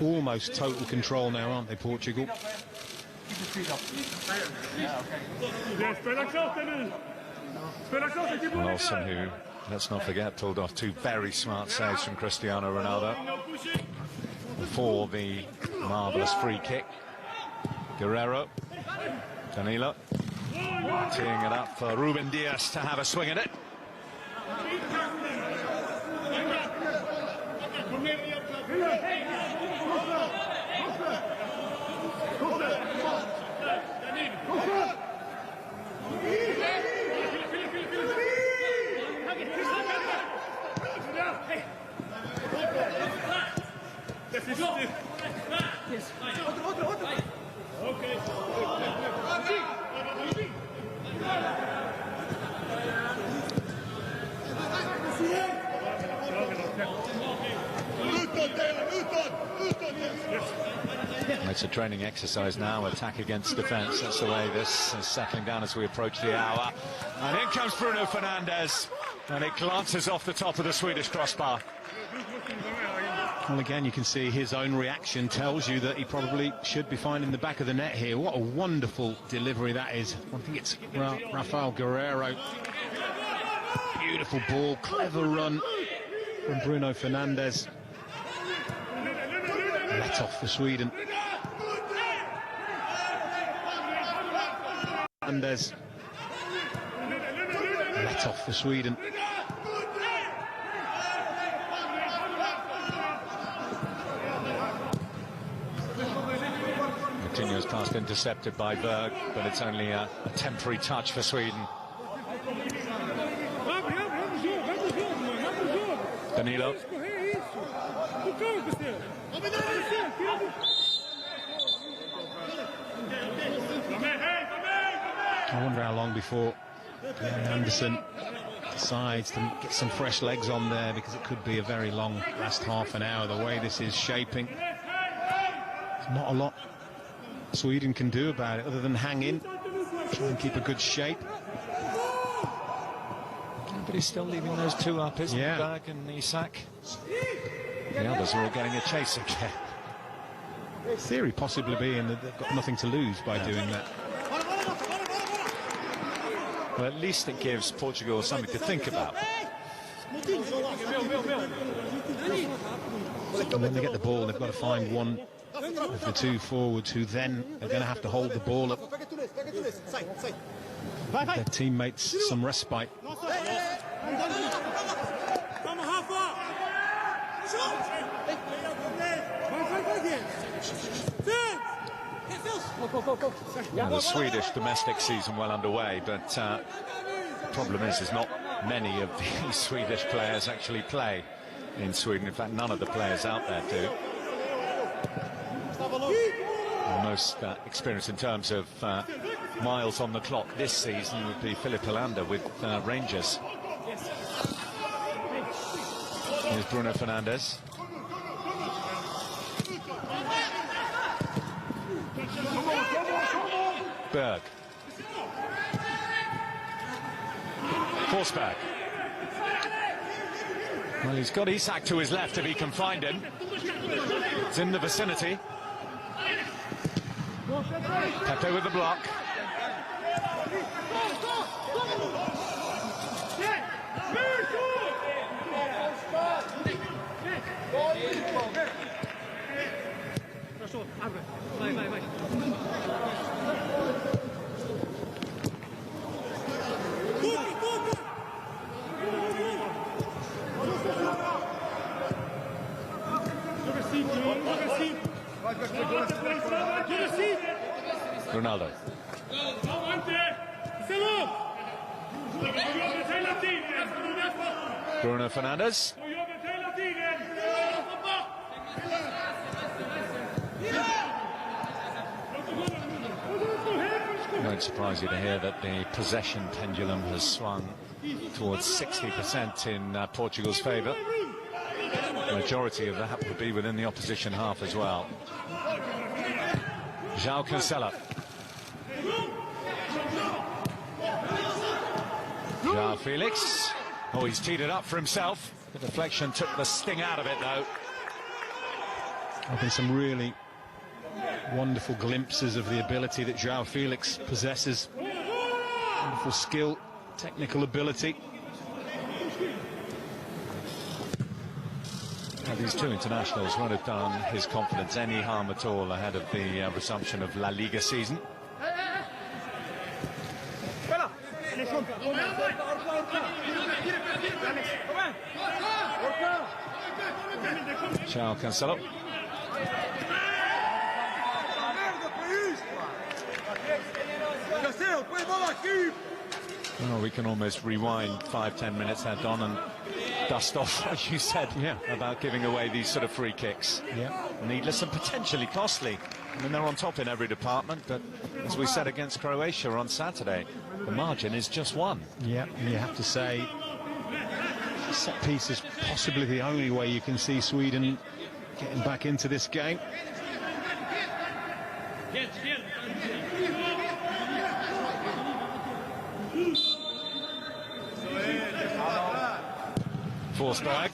almost total control now, aren't they, Portugal? Wilson, who, let's not forget, pulled off two very smart saves from Cristiano Ronaldo for the marvellous free kick. Guerrero. Danilo. Teeing it up for Ruben Dias to have a swing at it. It's a training exercise now, attack against defence. That's the way this is settling down as we approach the hour. And in comes Bruno Fernandes, and it glances off the top of the Swedish crossbar. Well, again, you can see his own reaction tells you that he probably should be finding the back of the net here. What a wonderful delivery that is. I think it's Rafael Guerrero. Beautiful ball, clever run from Bruno Fernandes. Let off for Sweden. Fernandes. Let off for Sweden. Continuous pass intercepted by Berg, but it's only a temporary touch for Sweden. Danilo. I wonder how long before Anderson decides to get some fresh legs on there, because it could be a very long last half an hour the way this is shaping. There's not a lot Sweden can do about it other than hang in, try and keep a good shape. But he's still leaving those two up, isn't he? Berg and Isak. The others are all getting a chase again. Theory possibly being that they've got nothing to lose by doing that. Well, at least it gives Portugal something to think about. And when they get the ball, they've got to find one of the two forwards who then are going to have to hold the ball up. Give their teammates some respite. Yeah, the Swedish domestic season well underway, but the problem is not many of these Swedish players actually play in Sweden. In fact, none of the players out there do. Most experience in terms of miles on the clock this season would be Philip Hollander with Rangers. Here's Bruno Fernandes. Berg. Forsberg. Well, he's got Isak to his left if he can find him. It's in the vicinity. Pepe with the block. Ronaldo. Bruno Fernandes. It won't surprise you to hear that the possession pendulum has swung towards 60% in Portugal's favour. The majority of that would be within the opposition half as well. João Cancelo. João Felix. Oh, he's teed it up for himself. The deflection took the sting out of it, though. I've been some really wonderful glimpses of the ability that João Felix possesses. Wonderful skill, technical ability. Now, these two internationals won't have done his confidence any harm at all ahead of the resumption of La Liga season. João Cancelo. Well, we can almost rewind 5-10 minutes, head on, and dust off, as you said, about giving away these sort of free kicks. Needless and potentially costly. I mean, they're on top in every department, but as we said against Croatia on Saturday, the margin is just one. Yeah, and you have to say, set piece is possibly the only way you can see Sweden getting back into this game. Forsberg.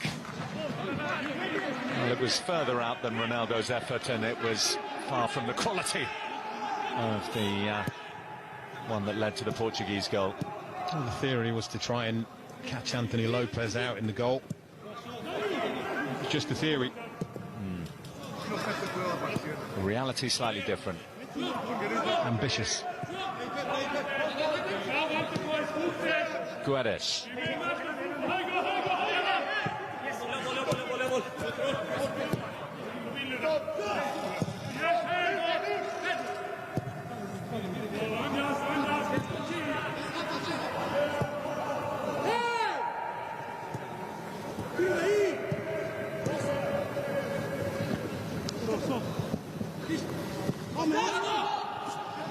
Well, it was further out than Ronaldo's effort, and it was far from the quality of the one that led to the Portuguese goal. Well, the theory was to try and catch Anthony Lopez out in the goal. It's just a theory. The reality slightly different. Ambitious. Guedes.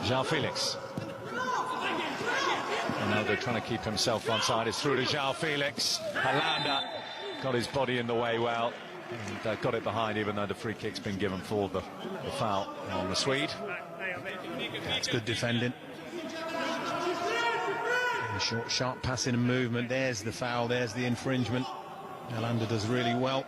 João Felix. Ronaldo trying to keep himself onside. It's through to João Felix. Hollander got his body in the way well and got it behind, even though the free kick's been given for the foul on the Swede. That's good defending. And short, sharp passing and movement. There's the foul, there's the infringement. Hollander does really well.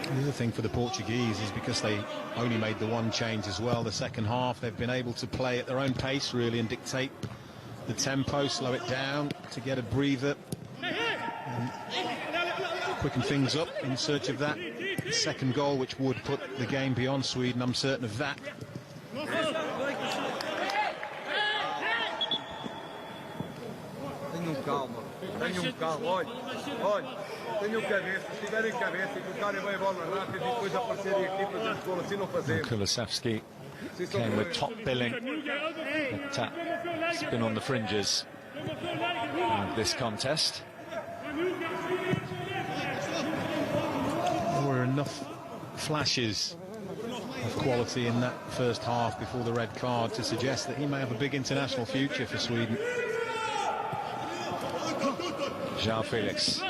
The other thing for the Portuguese is because they only made the one change as well, the second half, they've been able to play at their own pace, really, and dictate the tempo, slow it down to get a breather, and quicken things up in search of that second goal, which would put the game beyond Sweden, I'm certain of that. Tenham calma, olha, tenham cabeça, se tiverem cabeça e colocarem bem a bola rápido e depois aparecerem aqui para o gol, assim não fazemos. Kulusevski came with top billing, but it's been on the fringes of this contest. There were enough flashes of quality in that first half before the red card to suggest that he may have a big international future for Sweden. João Felix.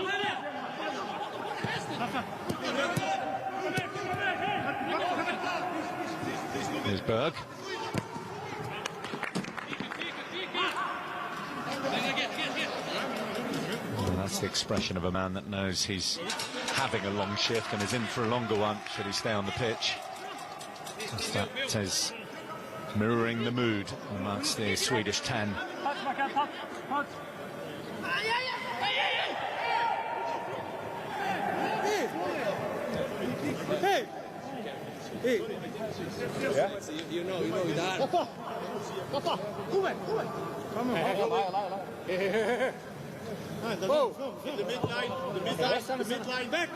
Here's Berg. And that's the expression of a man that knows he's having a long shift and is in for a longer one should he stay on the pitch. That is mirroring the mood amongst the Swedish 10. Hey! Hey! Yeah? You know that. Papa! Come on! Come on! The midline, back!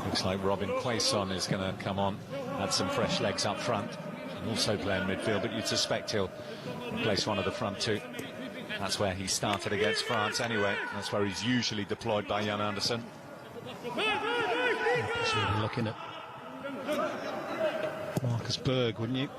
Looks like Robin Quaison is going to come on, add some fresh legs up front, and also play in midfield, but you'd suspect he'll place one of the front two. That's where he started against France anyway. That's where he's usually deployed by Jan Andersen. You'd be looking at Marcus Berg, wouldn't you?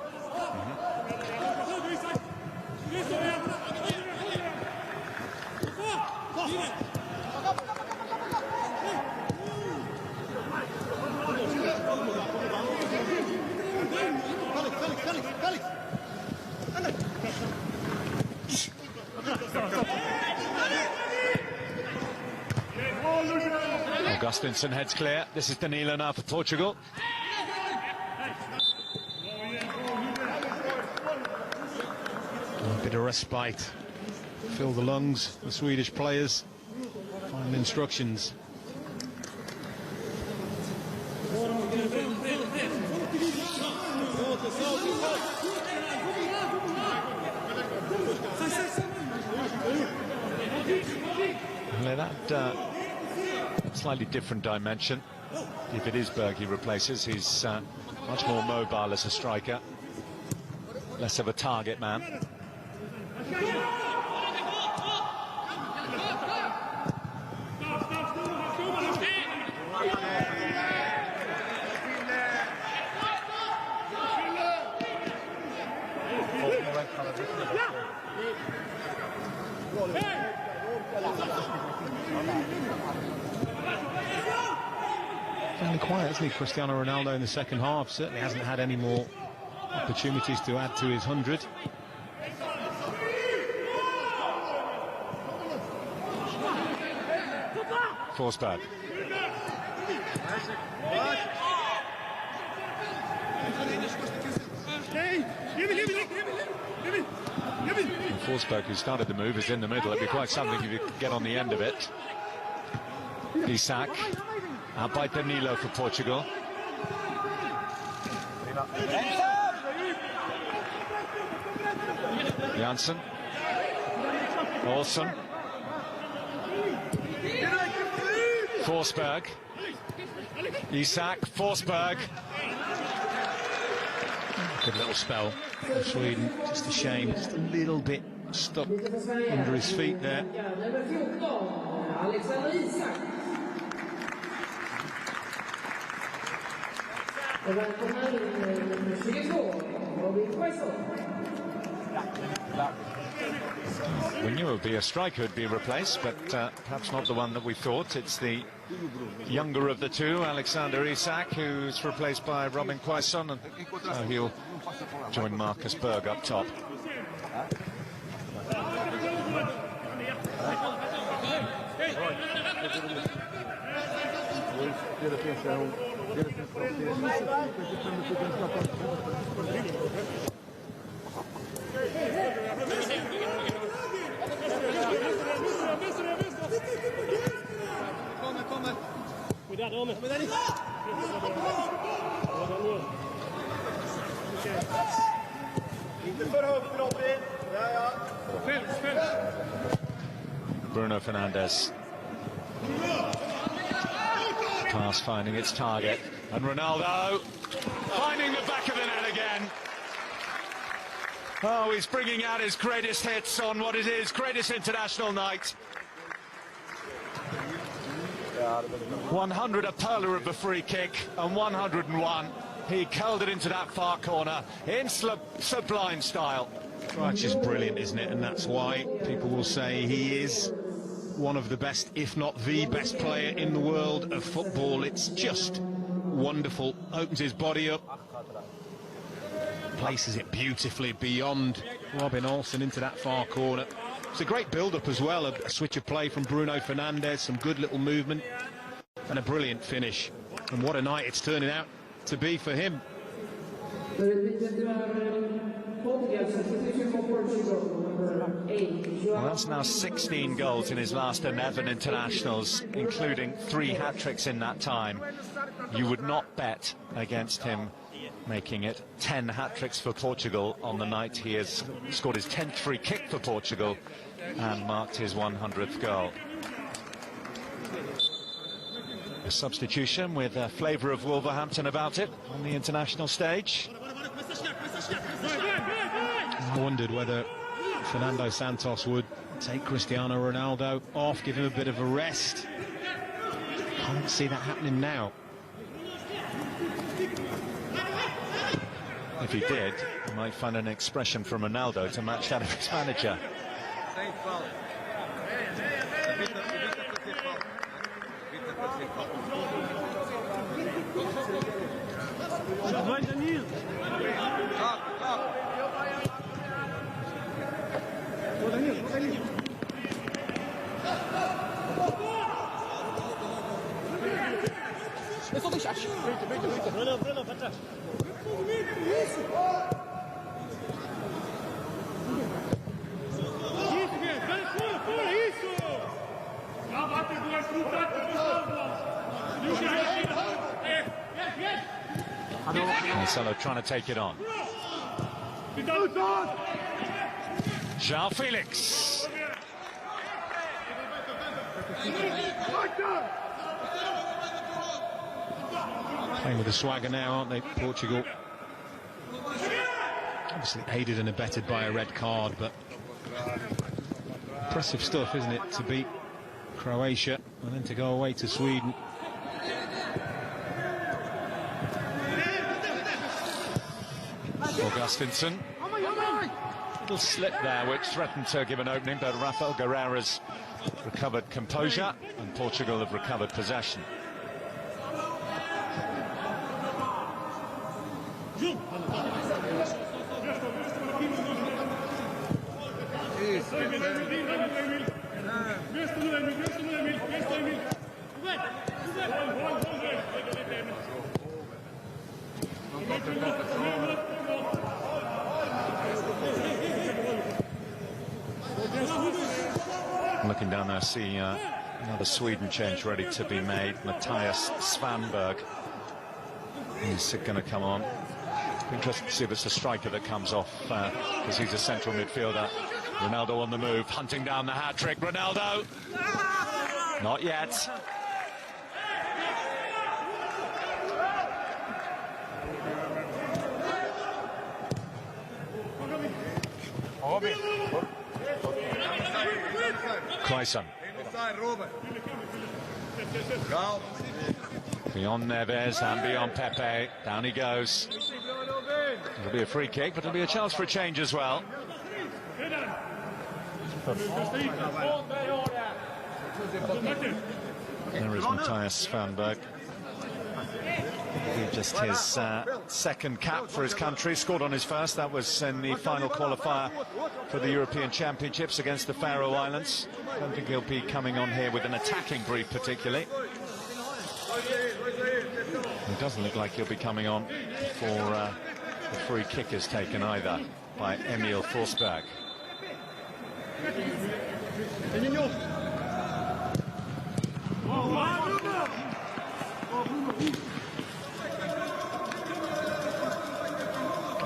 Augustinsson heads clear. This is Danilo now for Portugal. A bit of respite. Fill the lungs, the Swedish players. Final instructions. That slightly different dimension. If it is Berg he replaces, he's much more mobile as a striker, less of a target man. Fairly quiet, isn't he, Cristiano Ronaldo in the second half? Certainly hasn't had any more opportunities to add to his 100. Forsberg. Forsberg, who started the move, is in the middle. It'd be quite something if you could get on the end of it. Isak. Out by Danilo for Portugal. Janssen. Olsen. Forsberg. Isak. Forsberg. Good little spell for Sweden. Just a shame, just a little bit stuck under his feet there. We knew it would be a striker who'd be replaced, but perhaps not the one that we thought. It's the younger of the two, Alexander Isak, who's replaced by Robin Quaison, and so he'll join Marcus Berg up top. Bruno Fernandes. Pass finding its target, and Ronaldo finding the back of the net again. Oh, he's bringing out his greatest hits on what it is, greatest international night. 100 a perler of the free kick, and 101 he curled it into that far corner in sublime style. Right, it's just brilliant, isn't it? And that's why people will say he is one of the best, if not the best player in the world of football. It's just wonderful. Opens his body up, places it beautifully beyond Robin Olsen into that far corner. It's a great build-up as well, a switch of play from Bruno Fernandes, some good little movement, and a brilliant finish. And what a night it's turning out to be for him. Well, that's now 16 goals in his last 11 internationals, including 3 hat-tricks in that time. You would not bet against him making it 10 hat-tricks for Portugal on the night he has scored his 10th free kick for Portugal and marked his 100th goal. A substitution with a flavour of Wolverhampton about it on the international stage. I wondered whether Fernando Santos would take Cristiano Ronaldo off, give him a bit of a rest. Can't see that happening now. If he did, he might find an expression from Ronaldo to match that of his manager. Marcelo trying to take it on. João Felix. Playing with the swagger now, aren't they, Portugal? Obviously aided and abetted by a red card, but impressive stuff, isn't it, to beat Croatia and then to go away to Sweden. Augustinsson. Little slip there which threatened to give an opening, but Rafael Guerreira's recovered composure and Portugal have recovered possession. Looking down there, see another Sweden change ready to be made. Matthias Svanberg is going to come on. Interesting to see if it's the striker that comes off, because he's a central midfielder. Ronaldo on the move, hunting down the hat-trick. Ronaldo! Not yet. Quaison. Beyond Neves and beyond Pepe. Down he goes. It'll be a free kick, but it'll be a chance for a change as well. There is Matthias Svanberg. Just his second cap for his country, scored on his first. That was in the final qualifier for the European Championships against the Faroe Islands. I don't think he'll be coming on here with an attacking brief particularly. It doesn't look like he'll be coming on for the free kick is taken either by Emil Forsberg.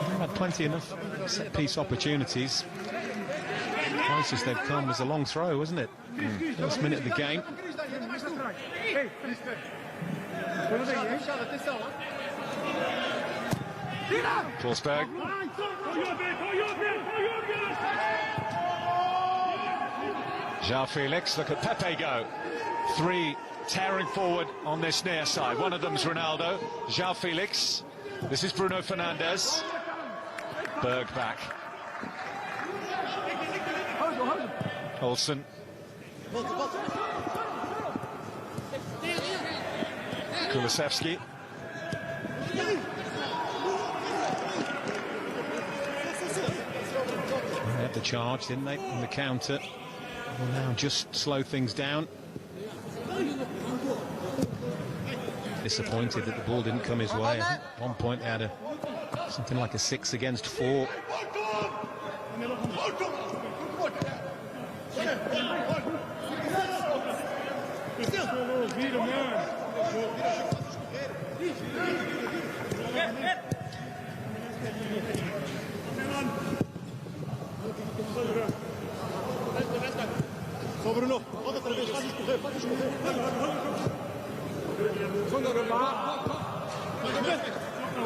They've had plenty enough set-piece opportunities. Closest they've come was a long throw, wasn't it? First minute of the game. Forsberg. João Felix, look at Pepe go. 3 tearing forward on this near side. One of them's Ronaldo, João Felix. This is Bruno Fernandes. Berg back. Olsen. Kulusevski. They had the charge, didn't they, on the counter? Well, now just slow things down. Disappointed that the ball didn't come his way. At one point they had something like a 6 against 4.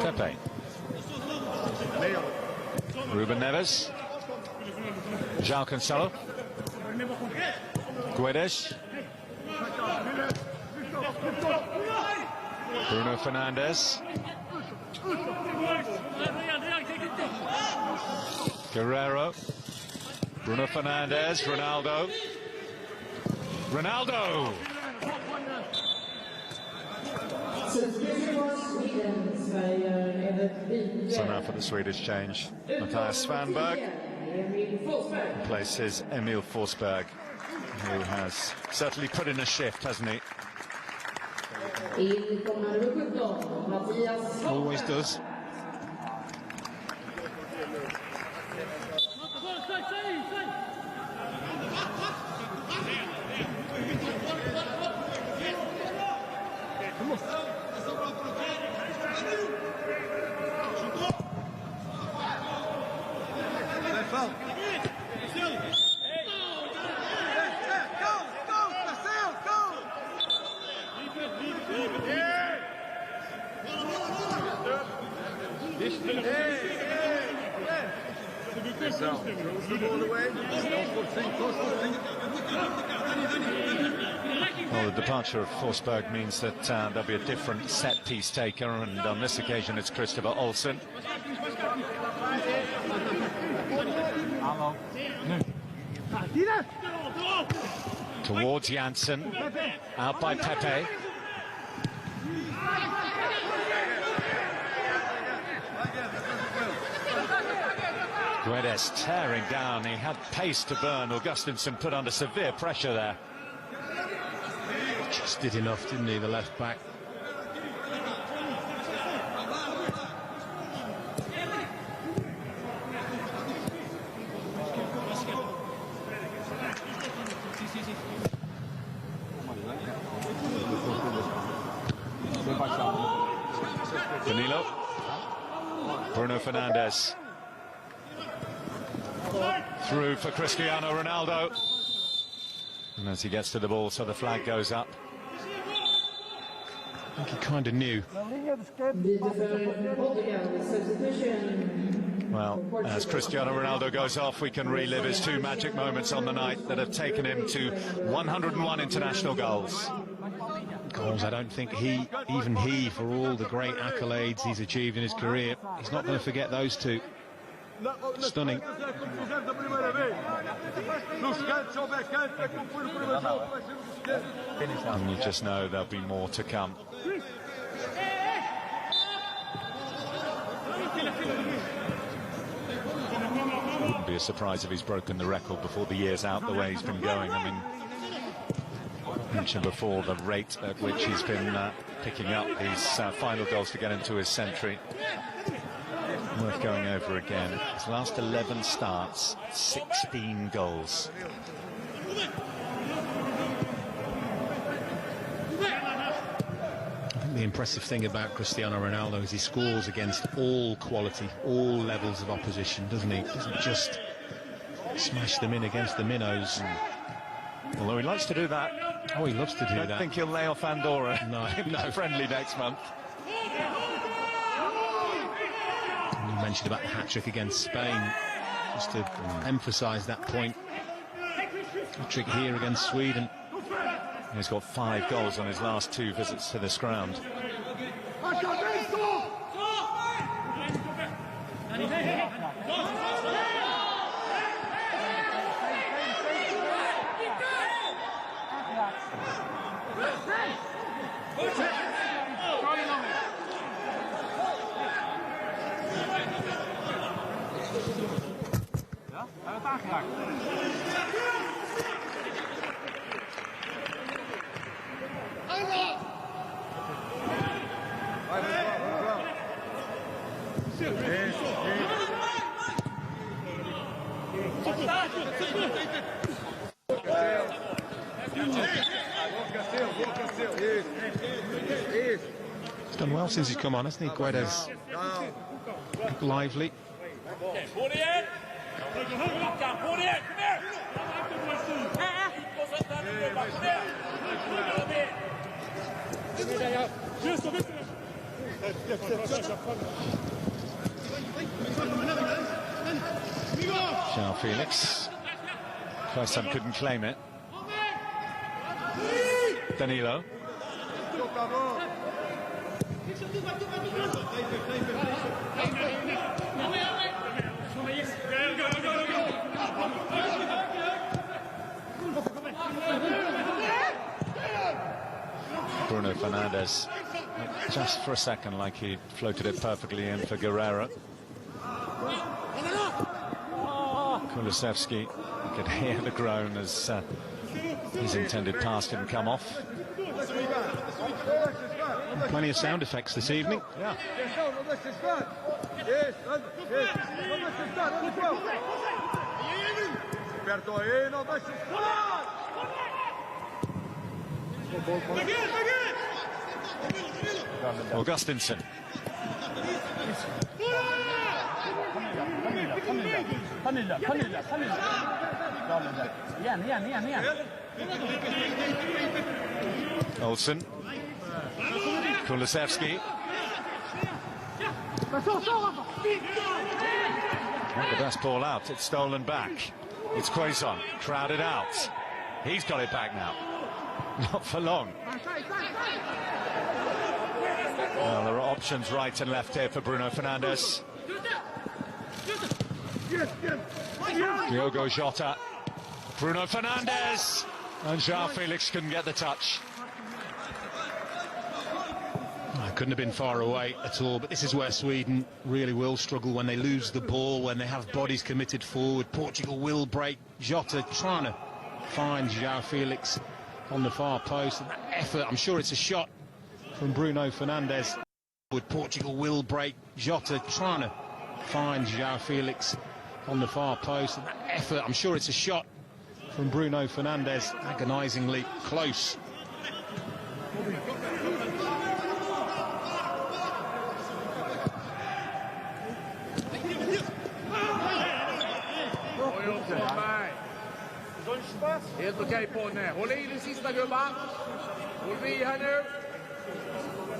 Pepe. Ruben Neves. João Cancelo. Guedes. Bruno Fernandes. Guerrero. Bruno Fernandes. Ronaldo. Ronaldo! So now for the Swedish change, Mattias Svanberg replaces Emil Forsberg, who has certainly put in a shift, hasn't he? Always does. Well, the departure of Forsberg means that there'll be a different set-piece taker, and on this occasion it's Christopher Olsen. Towards Janssen, out by Pepe. Guedes tearing down. He had pace to burn. Augustinsson put under severe pressure there. Just did enough, didn't he, the left back? Danilo. Bruno Fernandes. Through for Cristiano Ronaldo. And as he gets to the ball, so the flag goes up. I think he kind of knew. Well, as Cristiano Ronaldo goes off, we can relive his 2 magic moments on the night that have taken him to 101 international goals. Goals, I don't think even he, for all the great accolades he's achieved in his career, he's not going to forget those 2. Stunning. And you just know there'll be more to come. Wouldn't be a surprise if he's broken the record before the year's out, the way he's been going. I mean, I mentioned before the rate at which he's been picking up these final goals to get into his century. Worth going over again. His last 11 starts, 16 goals. I think the impressive thing about Cristiano Ronaldo is he scores against all quality, all levels of opposition, doesn't he? He doesn't just smash them in against the minnows. Although he likes to do that. Oh, he loves to do that. I think he'll lay off Andorra. No. Friendly next month. You mentioned about the hat-trick against Spain, just to emphasise that point. Hat-trick here against Sweden. He's got 5 goals on his last 2 visits to this ground. He's done well since he's come on, hasn't he? Guedes lively. João Felix. First time couldn't claim it. Danilo. Bruno Fernandes, just for a second, like he floated it perfectly in for Guerrero. Kulusevski, you could hear the groan as his intended pass didn't come off. Plenty of sound effects this evening. Yeah. Augustinsson. Olsen. Kulusevski. Not the best ball out. It's stolen back. It's Quaison. Crowded out. He's got it back now. Not for long. Well, there are options right and left here for Bruno Fernandes. Diogo Jota. Bruno Fernandes. And João Felix couldn't get the touch. Couldn't have been far away at all, but this is where Sweden really will struggle when they lose the ball, when they have bodies committed forward. Portugal will break. Jota trying to find João Felix on the far post. And that effort, I'm sure it's a shot from Bruno Fernandes. Portugal will break. Jota trying to find João Felix on the far post. And that effort, I'm sure it's a shot from Bruno Fernandes. Agonisingly close. Helt okej på nu. Håll i den sista gubben. Håll vi här nu.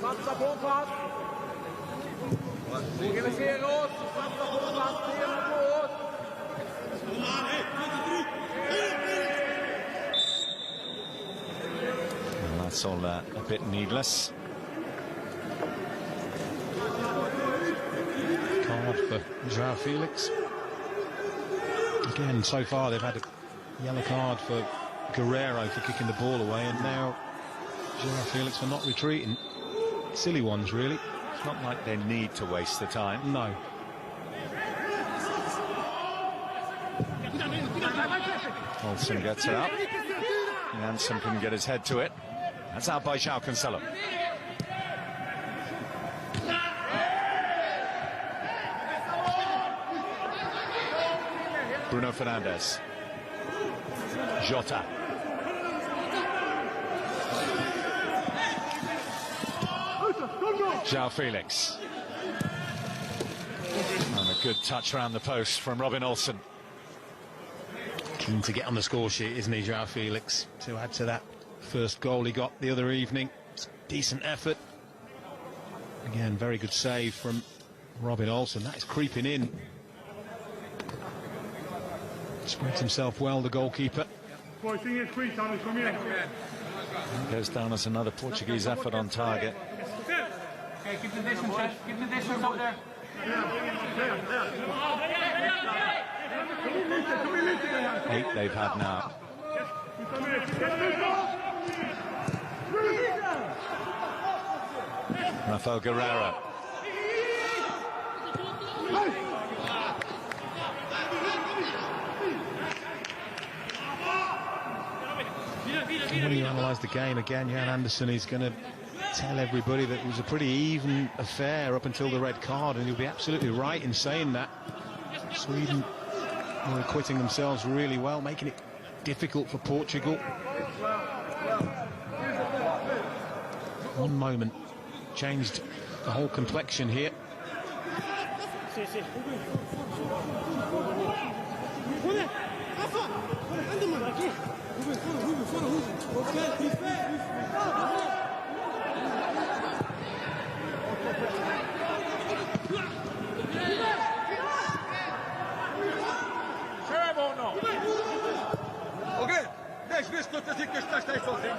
Satsa på en pass. Organisera oss. Satsa på en pass. Träna på oss. Well, that's all a bit needless. Card for João Felix. Again, so far they've had a yellow card for Guerrero for kicking the ball away, and now João Felix for not retreating. Silly ones, really. It's not like they need to waste the time. No. Olsen gets it up. Janssen can get his head to it. That's out by João Cancelo. Bruno Fernandes. Jota. João Felix. And a good touch around the post from Robin Olsen. Keen to get on the score sheet, isn't he, João Felix, to add to that first goal he got the other evening. It's a decent effort. Again, very good save from Robin Olsen. That is creeping in. Spreads himself well, the goalkeeper. Goes down as another Portuguese effort on target. Okay, keep the distance, Chef. Keep the distance up there. 8 they've had now. Rafael Guerreiro. When you analyse the game again, Jan Andersson is going to tell everybody that it was a pretty even affair up until the red card, and he'll be absolutely right in saying that. Sweden were acquitting themselves really well, making it difficult for Portugal. One moment changed the whole complexion here. Okay, deixa ver se tu assim que estás aí sozinho.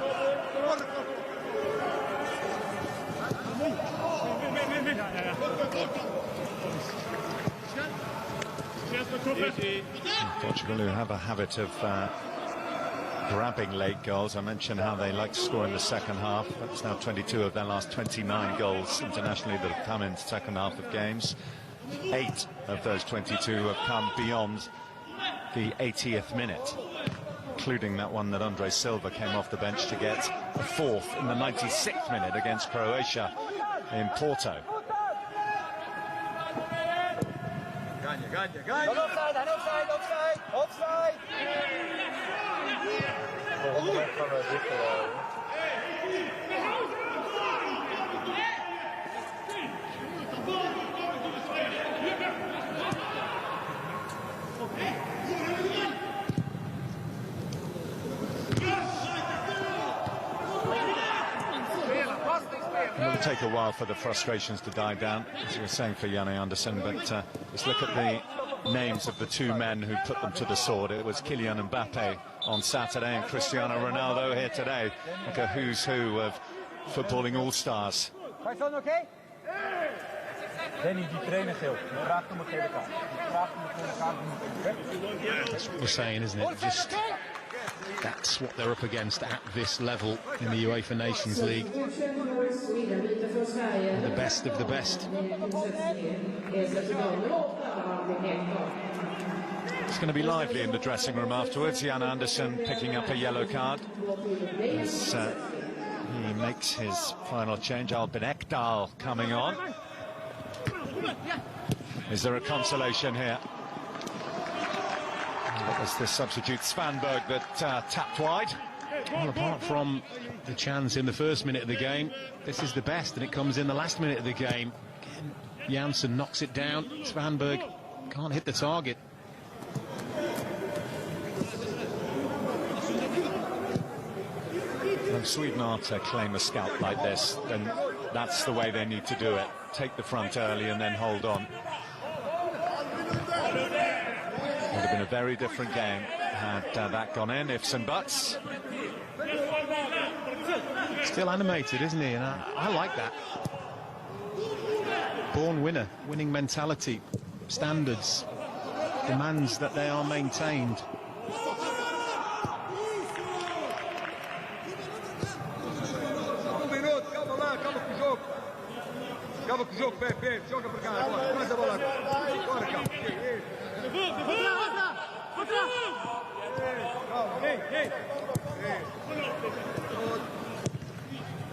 Portugal, who have a habit of grabbing late goals. I mentioned how they like to score in the second half. That's now 22 of their last 29 goals internationally that have come in the second half of games. 8 of those 22 have come beyond the 80th minute, including that one that Andre Silva came off the bench to get a 4th in the 96th minute against Croatia in Porto. Offside! It'll take a while for the frustrations to die down, as you were saying for Janne Andersson, but let's look at the names of the two men who put them to the sword. It was Kylian Mbappe on Saturday and Cristiano Ronaldo here today, like a who's who of footballing all-stars. That's what we're saying, isn't it? Just that's what they're up against at this level in the UEFA Nations League. And the best of the best. It's going to be lively in the dressing room afterwards. Jan Andersson picking up a yellow card as he makes his final change. Albin Ekdal coming on. Is there a consolation here? It was the substitute Svanberg that tapped wide. Well, apart from the chance in the first minute of the game, this is the best, and it comes in the last minute of the game. Again, Janssen knocks it down. Svanberg can't hit the target. When Sweden are to claim a scalp like this, then that's the way they need to do it. Take the front early and then hold on. Would have been a very different game had that gone in, ifs and buts. Still animated, isn't he? And I like that. Born winner, winning mentality, standards, demands that they are maintained. Acaba com o jogo, pé, joga para cá, agora, mais a bola agora, calma.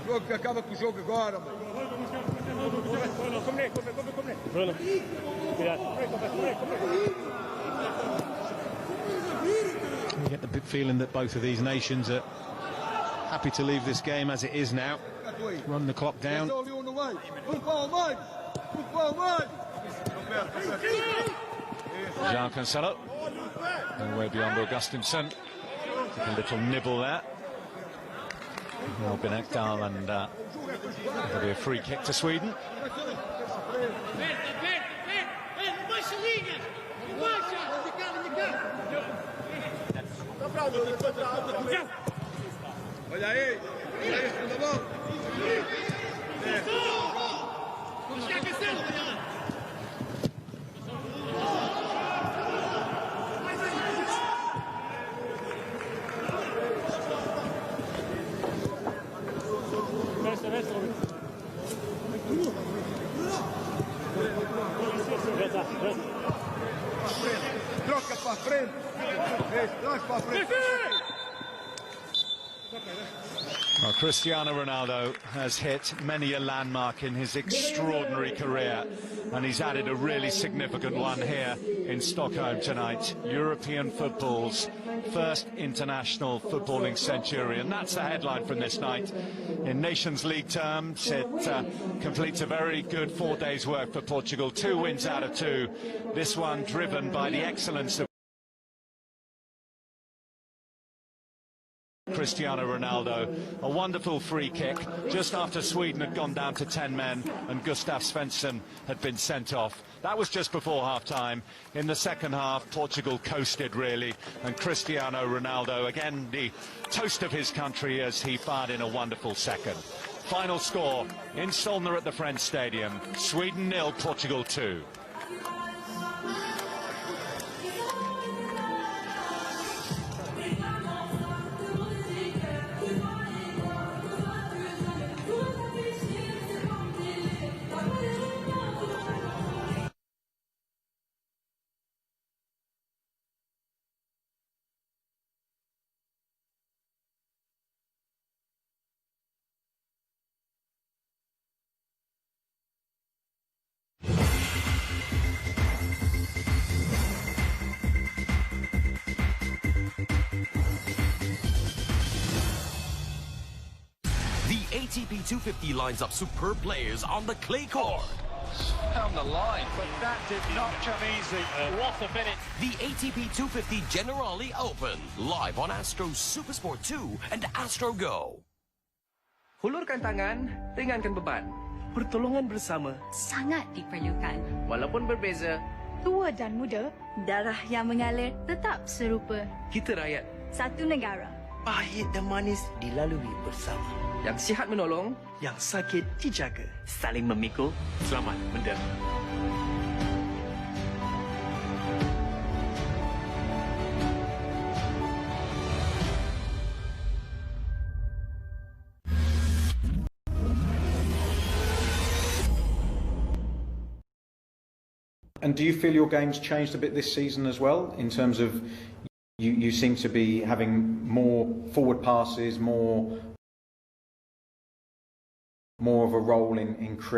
Jogo que acaba com o jogo agora, mano. You get the feeling that both of these nations are happy to leave this game as it is now. Run the clock down. Jean Cancelo, way beyond Augustinsson. Took a little nibble there. Albin Ekdal, and there'll be a free kick to Sweden. Olha aí, Troca para frente. Traz para frente. Well, Cristiano Ronaldo has hit many a landmark in his extraordinary career, and he's added a really significant one here in Stockholm tonight. European football's first international footballing century, and that's the headline from this night. In Nations League terms, it completes a very good 4 days' work for Portugal. 2 wins out of 2. This one driven by the excellence of Cristiano Ronaldo. A wonderful free kick just after Sweden had gone down to 10 men and Gustav Svensson had been sent off. That was just before half-time. In the second half, Portugal coasted, really, and Cristiano Ronaldo, again, the toast of his country, as he fired in a wonderful second. Final score in Solna at the Friends Stadium. Sweden 0, Portugal 2. ATP 250 lines up superb players on the clay court. Found the line, but that did not come easy. What a finish. The ATP 250 Generali Open, live on Astro Supersport 2 and Astro Go. Hulurkan tangan, ringankan beban. Pertolongan bersama sangat diperlukan. Walaupun berbeza, tua dan muda, darah yang mengalir tetap serupa. kita rakyat. Satu negara. Pahit dan manis dilalui bersama. Yang sihat menolong, yang sakit dijaga. Saling memikul, selamat menderma. And do you feel your game's changed a bit this season as well, in terms of you seem to be having more forward passes, more of a role in creating